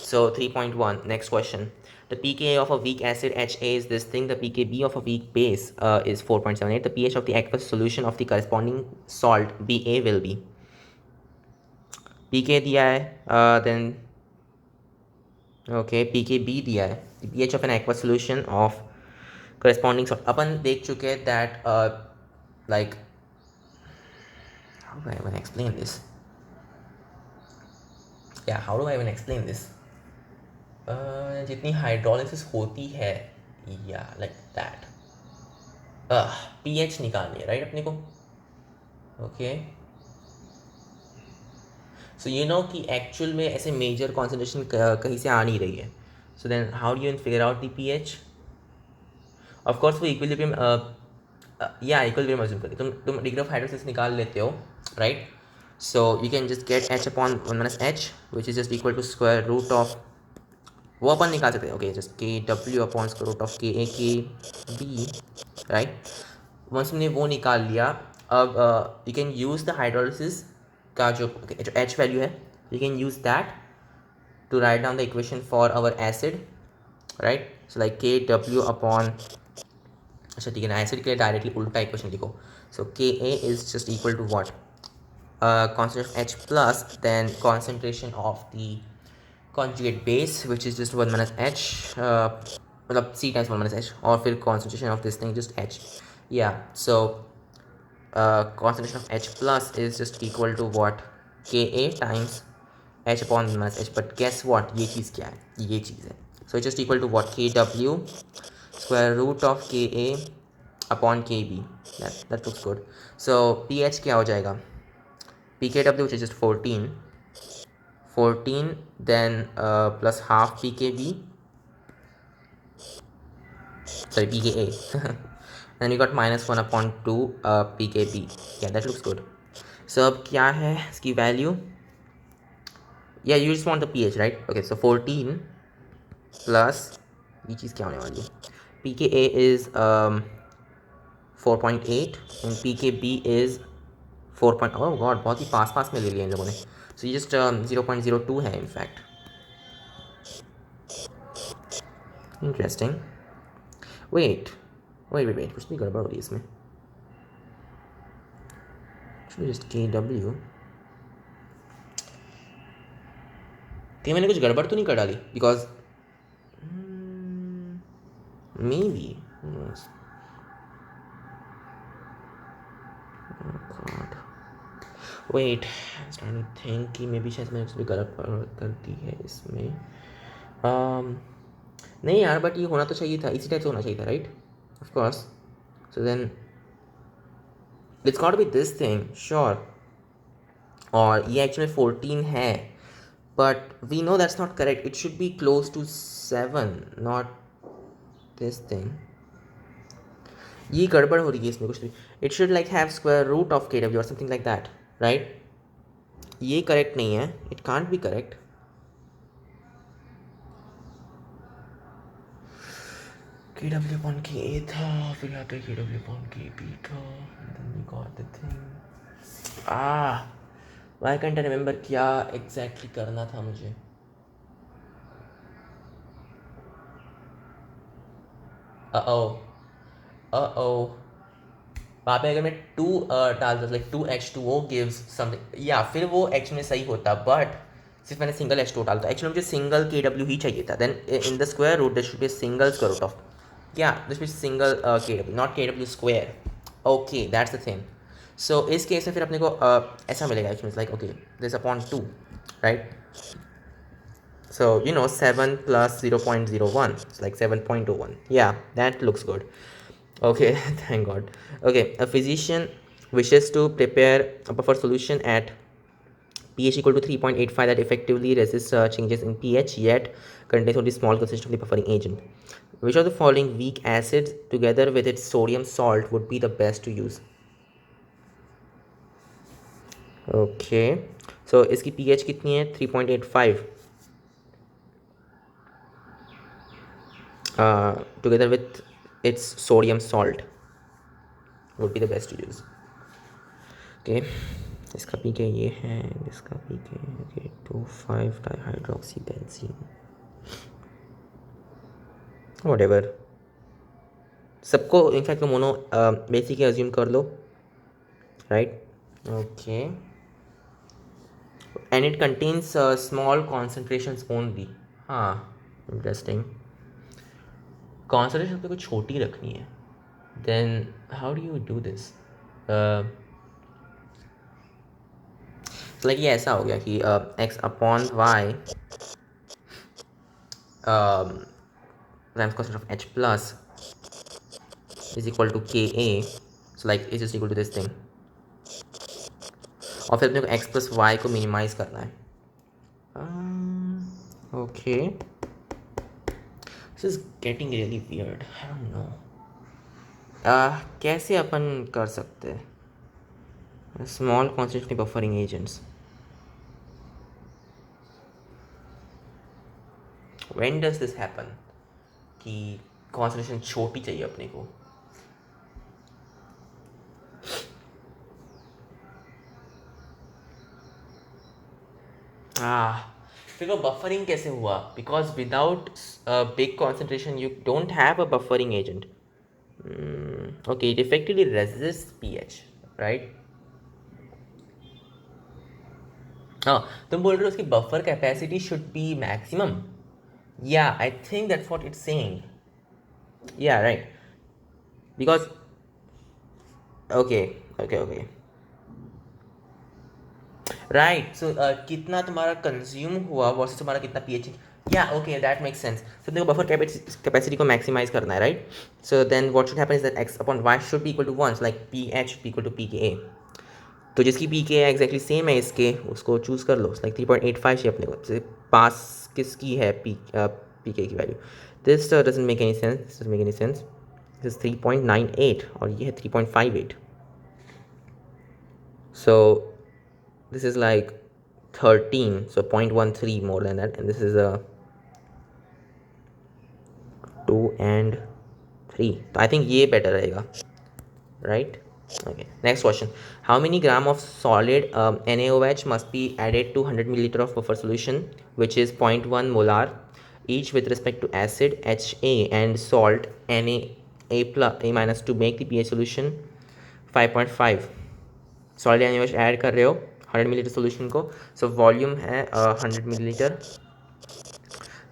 So 3.1. Next question. The pKa of a weak acid HA is this thing. The pKb of a weak base is 4.78. The pH of the aqueous solution of the corresponding salt Ba will be. pK दिया है, then okay, pKb दिया है. The pH of an aqueous solution of corresponding salt अपन देख चुके हैं that like how do I even explain this? Yeah, how do I even explain this? जितनी hydrolysis होती है या लाइक दैट पीएच निकालनी है, राइट, अपने को. ओके, सो यू नो कि एक्चुअल में ऐसे मेजर कॉन्सेंट्रेशन कहीं से आ नहीं रही है. So then how do you figure out the pH? Of course वो इक्विलिब्रियम या इक्विलिब्रियम अज्यूम करके तुम डिग्री ऑफ हाइड्रोलिसिस निकाल लेते हो, right? So you can just get h upon 1 minus h, which is just equal to square root of, वो अपन निकाल सकते हैं, okay, just K W upon square root of K A के B, right. Once हमने वो निकाल लिया, अब you can use the hydrolysis का जो एच वैल्यू है, you can use that to write down the equation for our acid, right. So like K W upon, अच्छा ठीक है ना, एसिड के लिए डायरेक्टली उल्टा इक्वेशन लिखो. So K A is just equal to what, concentration of H plus then concentration of the conjugate base which is just 1 minus H, मतलब C times 1 minus H, और फिर concentration of this thing just H. Yeah, so concentration of H plus is just equal to what, Ka times H upon 1 minus H. But guess what, ये चीज़ क्या है, ये चीज़ है. So it's just equal to what, Kw square root of Ka upon Kb. That looks good. So pH क्या हो जाएगा, pKw which is just 14 then plus half pKb, sorry pKa then we got minus 1 upon 2 pKb. Yeah, that looks good. So अब क्या है इसकी value, yeah you just want the pH, right? Okay, so 14 plus ये चीज़ क्या होने वाली है, pKa is 4.8 and pKb is 4. Oh god, बहुत ही पास में ले लिया इन लोगों ने. So ये just 0.02 है इनफैक्ट. इंटरेस्टिंग. वेट कुछ भी गड़बड़ हो रही है इसमें. जस्ट के डब्ल्यू, कहीं मैंने कुछ गड़बड़ तो नहीं कर डाली, because maybe, wait think कि मे बी शायद मैंने कुछ भी गलत कर दी है इसमें. नहीं यार, बट ये होना तो चाहिए था, इसी टाइप से होना चाहिए था, right? Of course. So then it's got be this thing, sure. और ये एक्चुअली 14 है, but we know that's not correct. It should be close to 7, not this thing. ये गड़बड़ हो रही है इसमें कुछ भी. It should like have square root of K W और समथिंग लाइक दैट, राइट? ये करेक्ट नहीं है, it can't be correct. K W upon K ए था, फिर यहाँ पे के डब्ल्यू अपॉन के बी था, then we got the thing. Why can't I remember क्या exactly करना था मुझे. वहाँ पे अगर मैं 2 डाल दूँ, लाइक 2H2O गिव्स समथिंग, या फिर वो एक्चुअली में सही होता, बट सिर्फ मैंने सिंगल H2 डाला. एक्चुअली मुझे सिंगल KW ही चाहिए था. Then in the square root there should be single square root of, yeah this should be single KW, not KW square. Okay, that's the thing. So इस case में फिर अपने को ऐसा मिलेगा actually, like okay this upon 2, right? So, 7 plus 0.01, it's like 7.01. Yeah, that looks good. Okay, thank God. Okay, a physician wishes to prepare a buffer solution at pH equal to 3.85 that effectively resists changes in pH yet contains only small concentration of the buffering agent. Which of the following weak acids together with its sodium salt would be the best to use? Okay, so इसकी pH कितनी है? 3.85. Together with its sodium salt would be the best to use. Okay, इसका pK ये है, इसका pK okay 2,5 dihydroxybenzene, whatever. सबको in fact monobasic assume कर लो, right? Okay, and it contains small concentrations only. हाँ, इंटरेस्टिंग. कॉन्सेंट्रेशन आपको छोटी रखनी है, then how do you do this? Like ये ऐसा हो गया कि x upon y times constant of H plus is equal to Ka. So like it's just equal to this thing. और फिर अपने को x plus y को मिनिमाइज करना है. Okay, this is getting really weird. I don't know कैसे अपन कर सकते हैं. small concentration buffering agents. When does this happen कि concentration छोटी चाहिए अपने को? फिर वो buffering कैसे हुआ? Because without a big concentration you don't have a buffering agent. Okay, it effectively resists pH, right? हाँ, तुम बोल रहे हो उसकी buffer capacity should be maximum. Yeah I think that's what it's saying. Yeah right. Because okay okay okay right. So कितना तुम्हारा consume हुआ versus तुम्हारा कितना pH. Yeah okay that makes sense. So देखो बफर कैपेसिटी को maximize करना है, right. So then what should happen is that X upon Y should be equal to 1, like P H be equal to P K ए. तो जिसकी P के exactly same है इसके, उसको चूज़ कर लो. लाइक 3.85 चाहिए अपने को. पास किसकी है पी के की value. This doesn't make any sense. This doesn't make any sense. This is 3.98 और ये है 3.58. सो this is like 13, so 0.13 more than that, and this is a 2 and 3. तो I think ये better रहेगा, right? Okay, next question. How many gram of solid NaOH must be added to 100 milliliter of buffer solution, which is 0.1 molar each with respect to acid HA and salt A minus to make the pH solution 5.5. Solid NaOH add कर रहे हो 100 milliliter solution को. So volume है 100 milliliter,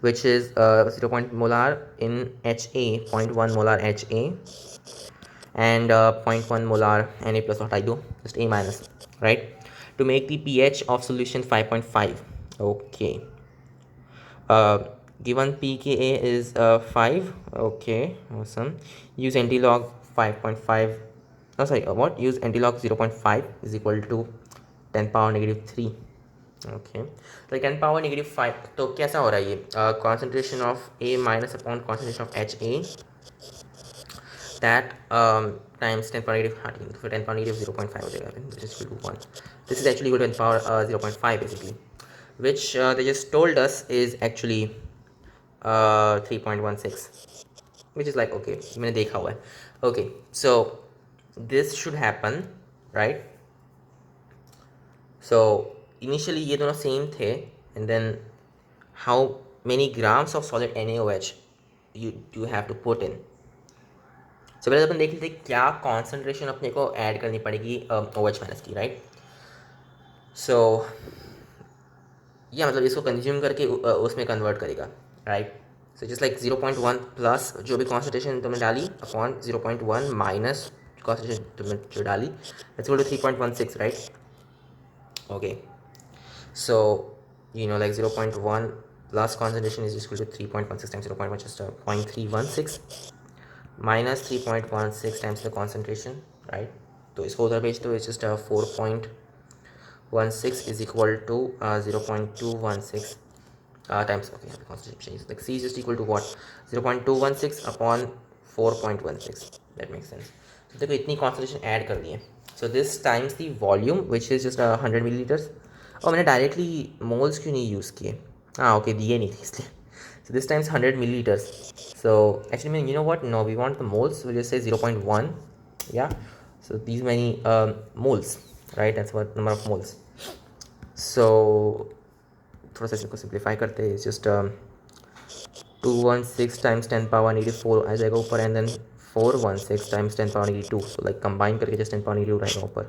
which is 0. molar in HA, 0.1 molar HA and 0.1 molar Na plus. What I do, just A minus, right, to make the pH of solution 5.5. okay, given pKa is 5. okay, awesome. Use antilog 5.5. no sorry what use antilog 0.5 is equal to 10 power negative 3. okay, so 10 power negative 5. तो कैसा हो रहा है ये concentration of A minus upon concentration of HA, that times 10 power negative 13. So 10 power negative 0.5 हो जाएगा, which is equal to 1. This is actually equal to 10 power 0.5 basically, which they just told us is actually 3.16, which is like okay, मैंने देखा हुआ है. okay, so this should happen, right? so initially ये दोनों same थे, and then how many grams of solid NaOH you have to put in. so पहले अपन देख लेते क्या कॉन्सेंट्रेशन अपने को ऐड करनी पड़ेगी OH माइनस की, राइट. सो या मतलब इसको कंज्यूम करके उसमें कन्वर्ट करेगा, right. So just like 0.1 plus जो भी कॉन्सेंट्रेशन तुमने डाली अपॉन 0.1 माइनस कॉन्सेंट्रेशन तुमने जो डाली, that's equal to 3.16, right. okay, so you know like 0.1 plus concentration is equal to 3.16 times 0.1, just 0.316 minus 3.16 times the concentration, right. तो इसको उधर भेज दो. it's just 4.16 is equal to 0.216 times, okay, concentration is like C is just equal to what, 0.216 upon 4.16. that makes sense. तो देखो इतनी concentration add कर दी है. so this times the volume which is just 100 milliliters. और मैंने directly moles क्यों नहीं use किए. ओके दिए नहीं थे इसलिए. so this times 100 milliliters. so actually you know what, no, we want the moles, we'll just say 0.1. yeah, so these many moles, right, that's what number of moles. so थोड़ा सा इसको simplify करते हैं. just 216 times 10 power negative 4 आ जाएगा ऊपर, and then 416 times 10 power negative 2. so like combine करके just 10 power negative रहेगा ऊपर.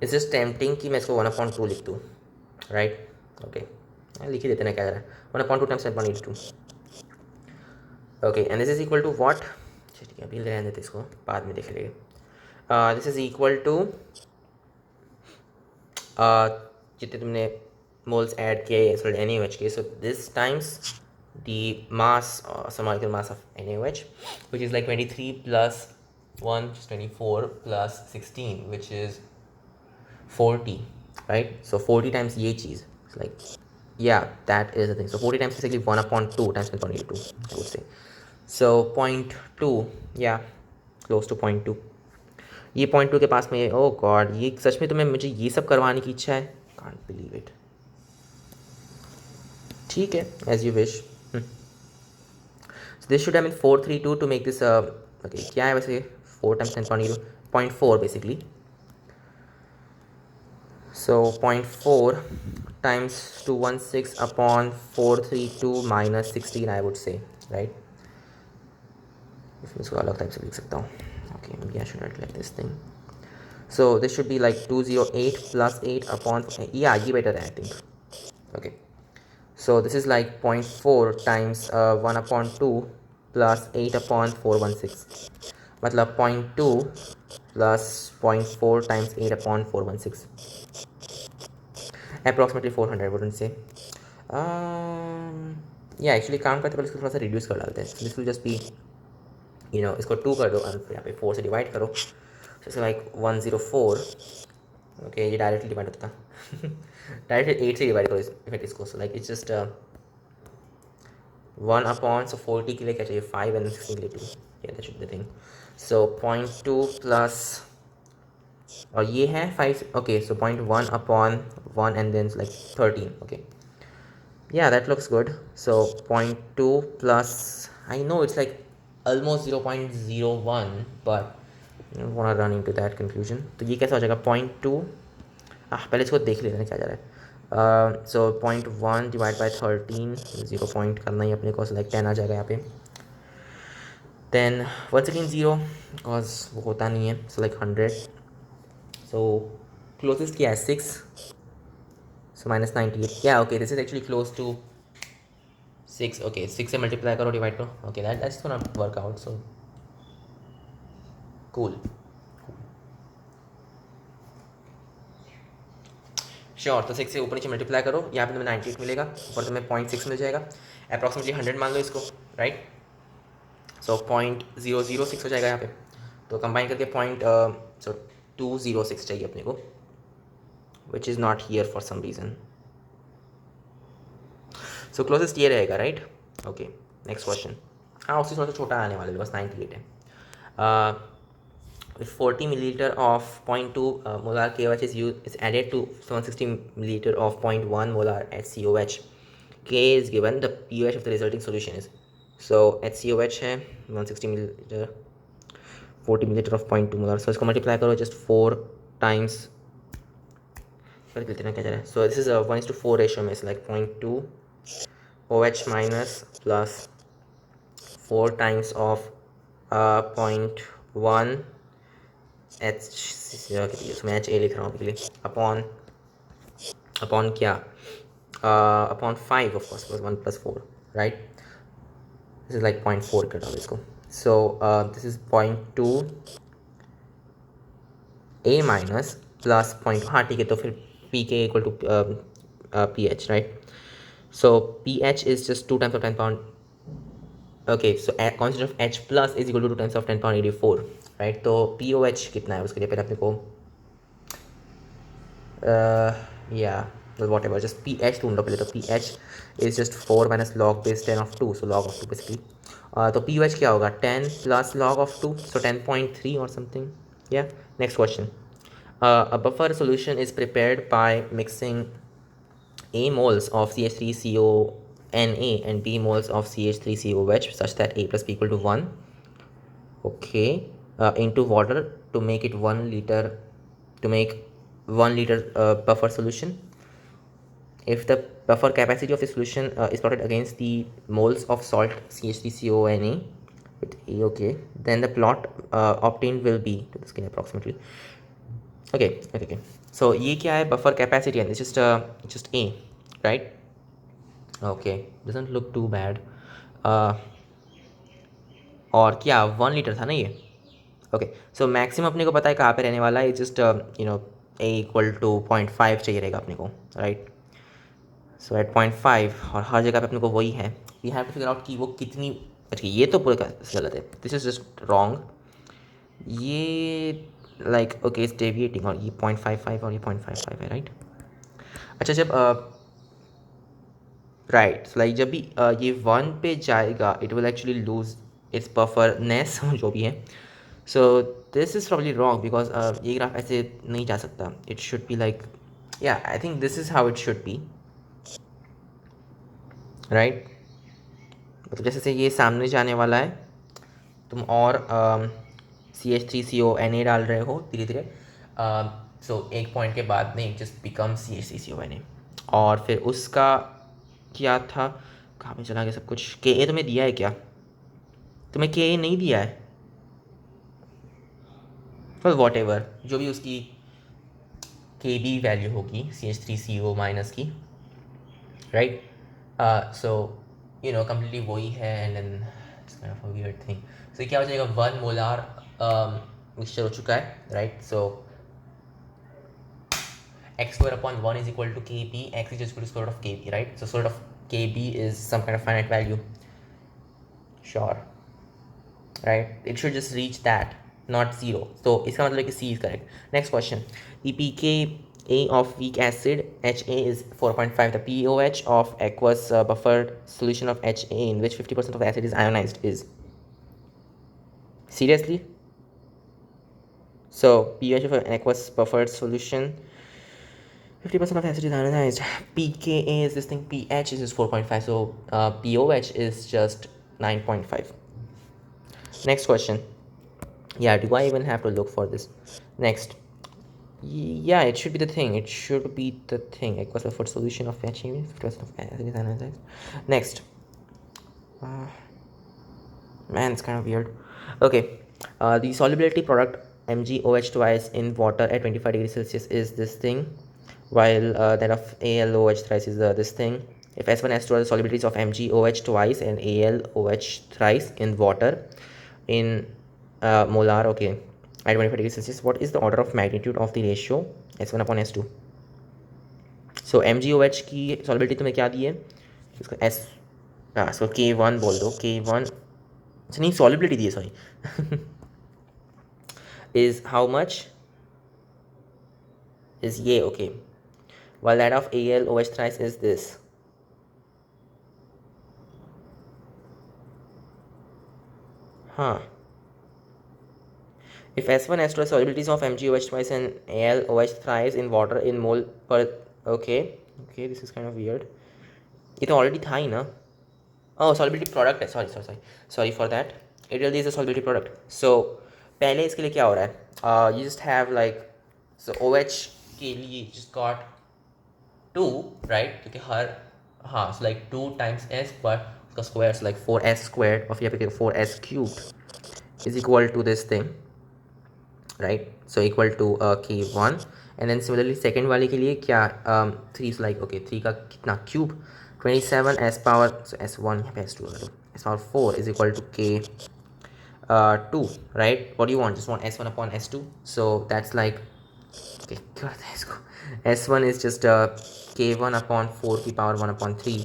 इट्स जस्ट टेम्पटिंग कि मैं इसको 1/2 लिख दूँ, राइट. ओके, लिख ही देते ना, क्या रहा है 1/2 times 10.82. Okay, and this is equal to what. ठीक है, अभी रहने देते इसको, बाद में देख लेंगे. दिस इज इक्वल टू जितने तुमने मोल्स ऐड किए सॉरी NaOH के. So this times the mass molecular mass of NaOH, which is like 23 plus 1 which is 24 plus 16 which is 40, right. so 40 times ये चीज़, it's like yeah, that is the thing. so 40 times is basically 1/2 times 10.82, I would say. so 0.2, yeah, close to 0.2. ये 0.2 के पास में. ओ God, ये सच में तुम्हें मुझे ये सब करवाने की इच्छा है. Can't believe it. ठीक है, as you wish. This should have been 432 to make this. Okay, क्या है वैसे 4 times 10.4 basically. So 0.4 times 216 upon 432 minus 16 I would say, right? इसको अलग टाइप से लिख सकता हूँ. Okay, maybe I should write like this thing. So this should be like 208 plus 8 upon, yeah, ये better है I think. Okay, so this is like 0.4 times 1 upon 2 plus 8 upon 416. मतलब 0.2 plus 0.4 times 8 upon 416. Approximately 400 wouldn't say. Yeah, actually काम करते पहले इसको थोड़ा सा reduce कर डालते हैं. So this will just be, you know, इसको 2 कर दो और यहाँ पे 4 से डिवाइड करो. So it's like 104. Okay, ये डायरेक्टली डिवाइड होता है. डायरेक्टली 8 से डिवाइड करो इफेक्ट इसको. So like it's just 1 upon, so 40 के लिए क्या चाहिए 5 and 16 के लिए 2. Yeah, that should be the thing. So 0.2 plus, और ये है 5. Okay, so 0.1 upon 1 and then like 13. Okay, yeah, that looks good. So 0.2 plus, I know it's like almost 0.01, but I don't want to run into that confusion. तो ये कैसा हो जाएगा 0.2. पहले इसको देख लेते हैं क्या जा रहा है. So 0.1 डिवाइड बाई 13, 0 पॉइंट करना ही अपने को, so like 10 आ जाएगा यहाँ पे. Then once again 0 बिकॉज वो होता नहीं है. So like 100. So closest क्या है 6. So minus 98. Yeah, okay, this is actually close to 6. Okay, 6 से मल्टीप्लाई करो, डिवाइड करो. Okay, that's gonna work out. So cool. Sure. तो 6 से ऊपर नीचे मल्टीप्लाई करो. यहाँ पे तुम्हें 98 मिलेगा, ऊपर तुम्हें 0.6 मिल जाएगा. अप्रॉक्सीमेटली 100 मान लो इसको, राइट. सो 0.006 हो जाएगा यहाँ पे. तो कंबाइन करके 206 चाहिए अपने को, which is not here for some reason. So closest ये रहेगा, राइट. Okay, next question. हाँ, उससे थोड़ा सा छोटा आने वाला है, बस 98 है. If 40 milliliter of 0.2 molar KOH is added to 160 milliliter of 0.1 molar HCOH, K is given, the pH of the resulting solution is. So HCOH है 160 milliliter, 40 milliliter of 0.2 molar. So इसको multiply करो just 4 times. कर देते हैं क्या जा रहा है. So this is a 1:4 ratio में, it's like 0.2 OH minus plus 4 times of 0.1 उसमें H A लिख रहा हूँ अभी, अपॉन क्या, upon 5 of course, 1 plus 4, right. This is like 0.4 कर डालो इसको. So this is 0.2 A minus plus point, हाँ ठीक है. तो फिर P K equal to PH, right. So PH is just 2 times of 10 pound. Okay, so constant of H plus is equal to 2 times of 10 power 84, right. तो POH कितना है उसके लिए पहले अपने को, whatever, just PH ढूंढ लो पहले. तो PH is just 4 minus log base 10 of 2, so log of 2 basically. तो POH क्या होगा 10 plus log of 2, so 10.3 or something. Yeah, next question. A buffer solution is prepared by mixing A moles of CH3CO Na and B moles of CH3COH such that A plus B equal to 1, okay, into water to make it 1 liter, to make 1 liter buffer solution. If the buffer capacity of the solution is plotted against the moles of salt CH3CONA with A, okay, then the plot obtained will be to the scale approximately. Okay. So ये क्या है buffer capacity, and it's just A, right. Okay, doesn't look too bad. और क्या 1 litre था ना ये. Okay, so maximum अपने को पता है कहाँ पे रहने वाला है. जस्ट A इक्वल टू 0.5 चाहिए रहेगा अपने को, राइट. सो एट 0.5, और हर जगह पे अपने को वही है. We have to figure out कि वो कितनी. अच्छा, ये तो पूरा गलत है, दिस इज जस्ट रॉन्ग. ये लाइक ओके इट्स डेविएटिंग, और ये 0.55 और ये 0.55 है, राइट. अच्छा, जब राइट, लाइक जब भी ये 1 पे जाएगा it will actually lose its bufferness जो भी है. So this is probably wrong because ये ग्राफ ऐसे नहीं जा सकता. It should be like, yeah I think this is how it should be, right. मतलब जैसे से ये सामने जाने वाला है, तुम और CH3CONA डाल रहे हो धीरे धीरे. सो एक पॉइंट के बाद में जस्ट बिकम CH3CONA. और फिर उसका क्या था, कहाँ पे चला गया सब कुछ. KA तुम्हें दिया है क्या? तुम्हें KA नहीं दिया है. well वॉट एवर, जो भी उसकी KB वैल्यू होगी CH3CO माइनस की, right. So you know completely वही है. And then it's kind of a weird thing. So क्या हो जाएगा, 1 मोलार मिक्सचर हो चुका है, right. So x square upon 1 is equal to kb, x is just equal to square root of kb, right? So square root of kb is some kind of finite value, sure, right? It should just reach that, not 0. So इसका मतलब है कि C is correct. Next question. The pKa of weak acid HA is 4.5. The pOH of aqueous buffered solution of HA in which 50% of the acid is ionized is. Seriously? So pH of an aqueous buffered solution, 50% of acid is ionized. pKa is this thing, pH is just 4.5. So pOH is just 9.5. Next question. Yeah, do I even have to look for this? Next. Yeah, it should be the thing. It should be the thing. Aqueous buffered solution of HA, 50% of acid is ionized. Next. Man, it's kind of weird. Okay. The solubility product MgOH twice in water at 25 degrees Celsius is this thing, while that of AlOH thrice is this thing. If S1 S2 are the solubilities of MgOH twice and AlOH thrice in water in molar, okay, at 25 degrees Celsius, what is the order of magnitude of the ratio S1 upon S2? So MgOH की solubility तुम्हें क्या दी है? इसको इसको K1 बोल दो. K1 अच्छा नहीं, solubility दी है, sorry. is how much? Is ये, okay. While that of AlOH thrice is this. Huh. If S1 S2 are solubilities of MgOH twice and AlOH thrice in water in mole per, okay, this is kind of weird. ये तो already था ही ना. Oh, solubility product है, sorry for that. It really is a solubility product. So पहले इसके लिए क्या हो रहा है, you just have like, so OH के लिए just got 2, right? क्योंकि हर, हाँ, so like 2 times S, but उसका square is like 4S squared, और फिर यहाँ पे 4S cubed is equal to this thing, right? So equal to K1. and then similarly second वाले के लिए क्या, 3 is like, okay, 3 का कितना cube, 27 S power, so S1 यहाँ पे S2 S power 4 is equal to K 2, right? What do you want? Just want S1 upon S2. So that's like, okay, कर दे इसको. S1 is just K1 upon 4 की power 1 upon 3,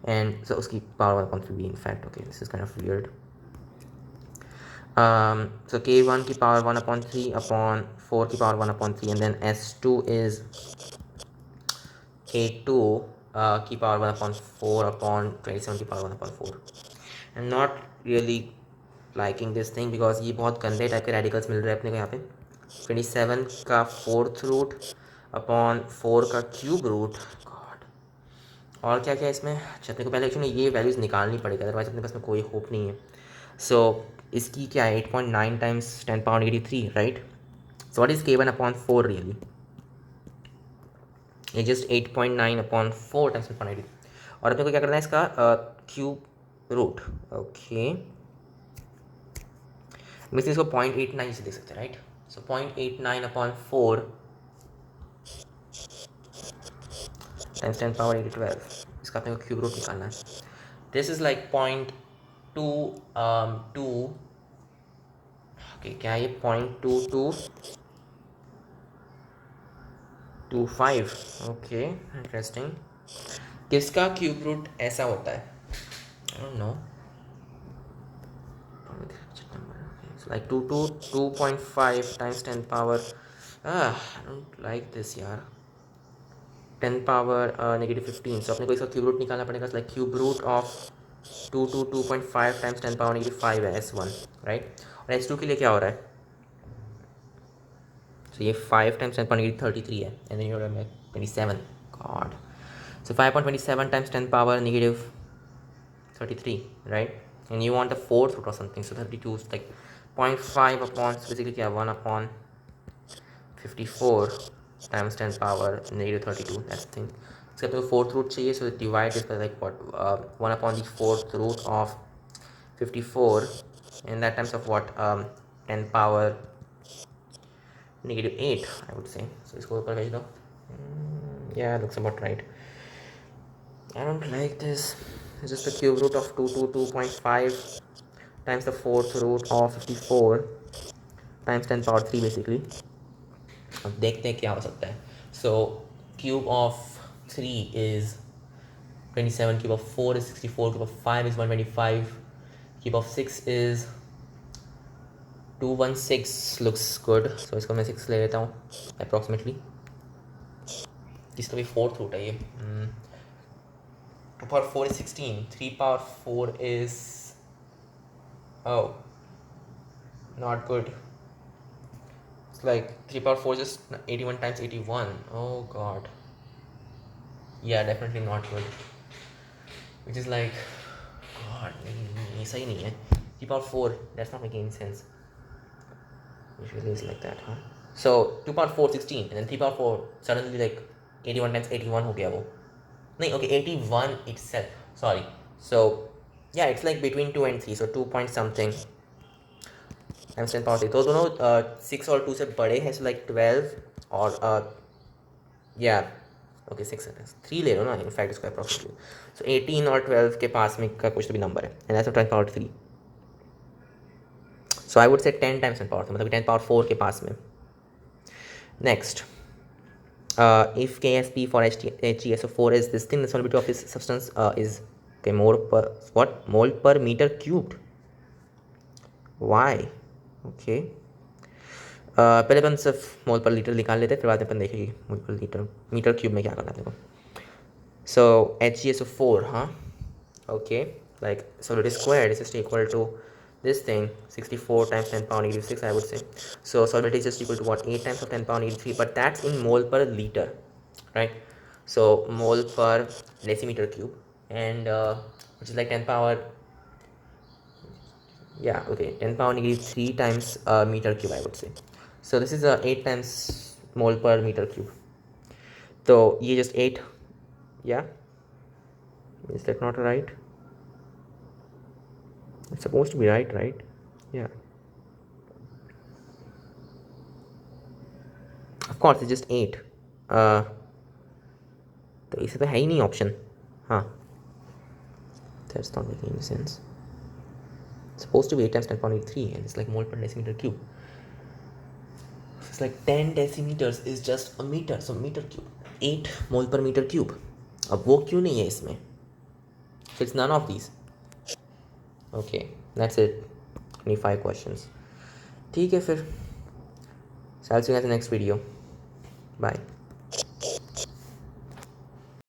and so उसकी power 1 upon 3 in fact. Okay, this is kind of weird. So K1 की power 1 upon 3 upon 4 की power 1 upon 3, and then S2 is K2 की power 1 upon 4 upon 27 की power 1 upon 4. I'm not really liking this thing because ये बहुत गंदे type के radicals मिल रहे हैं अपने को यहाँ पे. 27 का 4th रूट अपॉन 4 का क्यूब रूट. गॉड. और क्या क्या इसमें, अच्छा अपने को पहले एक्चुअली ये वैल्यूज़ निकालनी पड़ेगी, अदरवाइज अपने पास में कोई होप नहीं है. सो इसकी क्या है, 8.9 times 10 power 83, right. So what is K1 upon 4 really? ये जस्ट 8.9 अपॉन 4 टाइम्स 10 पावर 83. और अपने को क्या करना है इसका क्यूब रूट. ओके, मीन्स इसको 0.89 से देख सकते हैं, राइट. सो 0.89 अपॉन 4 टाइम्स 10 पावर 12. इसका अपने को क्यूब रूट निकालना है. This is like 0.22. ओके, क्या ये 0.2225. Okay, interesting. किसका क्यूब रूट ऐसा होता है? I don't know. Like 2.5 times 10 power. I don't like this यार. 10 power -15. So अपने को इसका क्यूब रूट निकालना पड़ेगा. Like cube root of 2.5 times 10 power -5 है S1, राइट. और S2 के लिए क्या हो रहा है? So ये 5 times 10 power 33 है, and then you're like 27. God. So 5.27 times 10 power negative 33, right? And you want the fourth root or something, so 32 is like 0.5 upon, so basically क्या 1 upon 54 times 10 power negative 32, that's the thing. Except the fourth root चाहिए, so divide this by like what, 1 upon the fourth root of 54, and that times of what, 10 power negative 8, I would say. So इसको ऊपर भेज दो. Yeah, looks about right. I don't like this. It's just the cube root of 222.5 times the fourth root of 54 times 10 power 3 basically. अब देखते हैं क्या हो सकता है. So cube of 3 is 27, cube of 4 is 64, cube of 5 is 125, cube of 6 is 216. Looks good. So इसको मैं 6 ले लेता हूँ approximately. इसका भी फोर्थ रूट है ये. 2 power 4 is 16, 3 power 4 is, oh, not good. It's like 3 power 4 is just 81 times 81. Oh god. Yeah, definitely not good. Which is like, god, ये सही नहीं है. 3 power 4, that's not making any sense. Usually it's like that, huh? So 2 power 4 16, and then 3 power 4 suddenly like 81 times 81 हो गया वो. नहीं, okay, 81 itself, sorry. So yeah, it's like between 2 and 3, so 2 point something times 10 power 3. तो दोनों 6 और 2 से बड़े हैं, so like 12 और yeah, okay, 6 है, 3 ले लो ना, in fact इसको approximately. So 18 और 12 के पास में का कुछ तो भी नंबर है, and that's 10 power 3. So I would say 10 times 10 power 3, मतलब 10 power 4 के पास में. Next, if KSP for HgSO4 is this thing, the solubility of this substance is okay, mole per meter cubed. Why? Okay. पहले अपन सिर्फ मोल पर litre निकाल लेते हैं, फिर बाद में अपन देखेंगे मोल पर लीटर मीटर क्यूब में क्या करना है देखो. So HgSO4, huh? Okay, like solubility squared is just equal to this thing, 64 times 10 power negative 6, I would say. So solubility is just equal to what, 8 times of 10 power negative 3, but that's in mole per liter, right? So mole per decimeter cube, and which is like 10 power, yeah, okay, 10 power negative 3 times meter cube, I would say. So this is 8 times mole per meter cube. So ये just 8, yeah, is that not right? It's supposed to be right? Yeah. Of course, it's just 8. तो इसे तो है ही नहीं option. हाँ, that's not making any sense. It's supposed to be 8 times 10 power 3, and it's like mole per decimeter cube. It's like 10 decimeters is just a meter, so meter cube. 8 mole per meter cube. अब वो क्यों नहीं है इसमें? So it's none of these. Okay, that's it. 25 questions. ठीक है फिर. So I'll see you guys in the next video. Bye.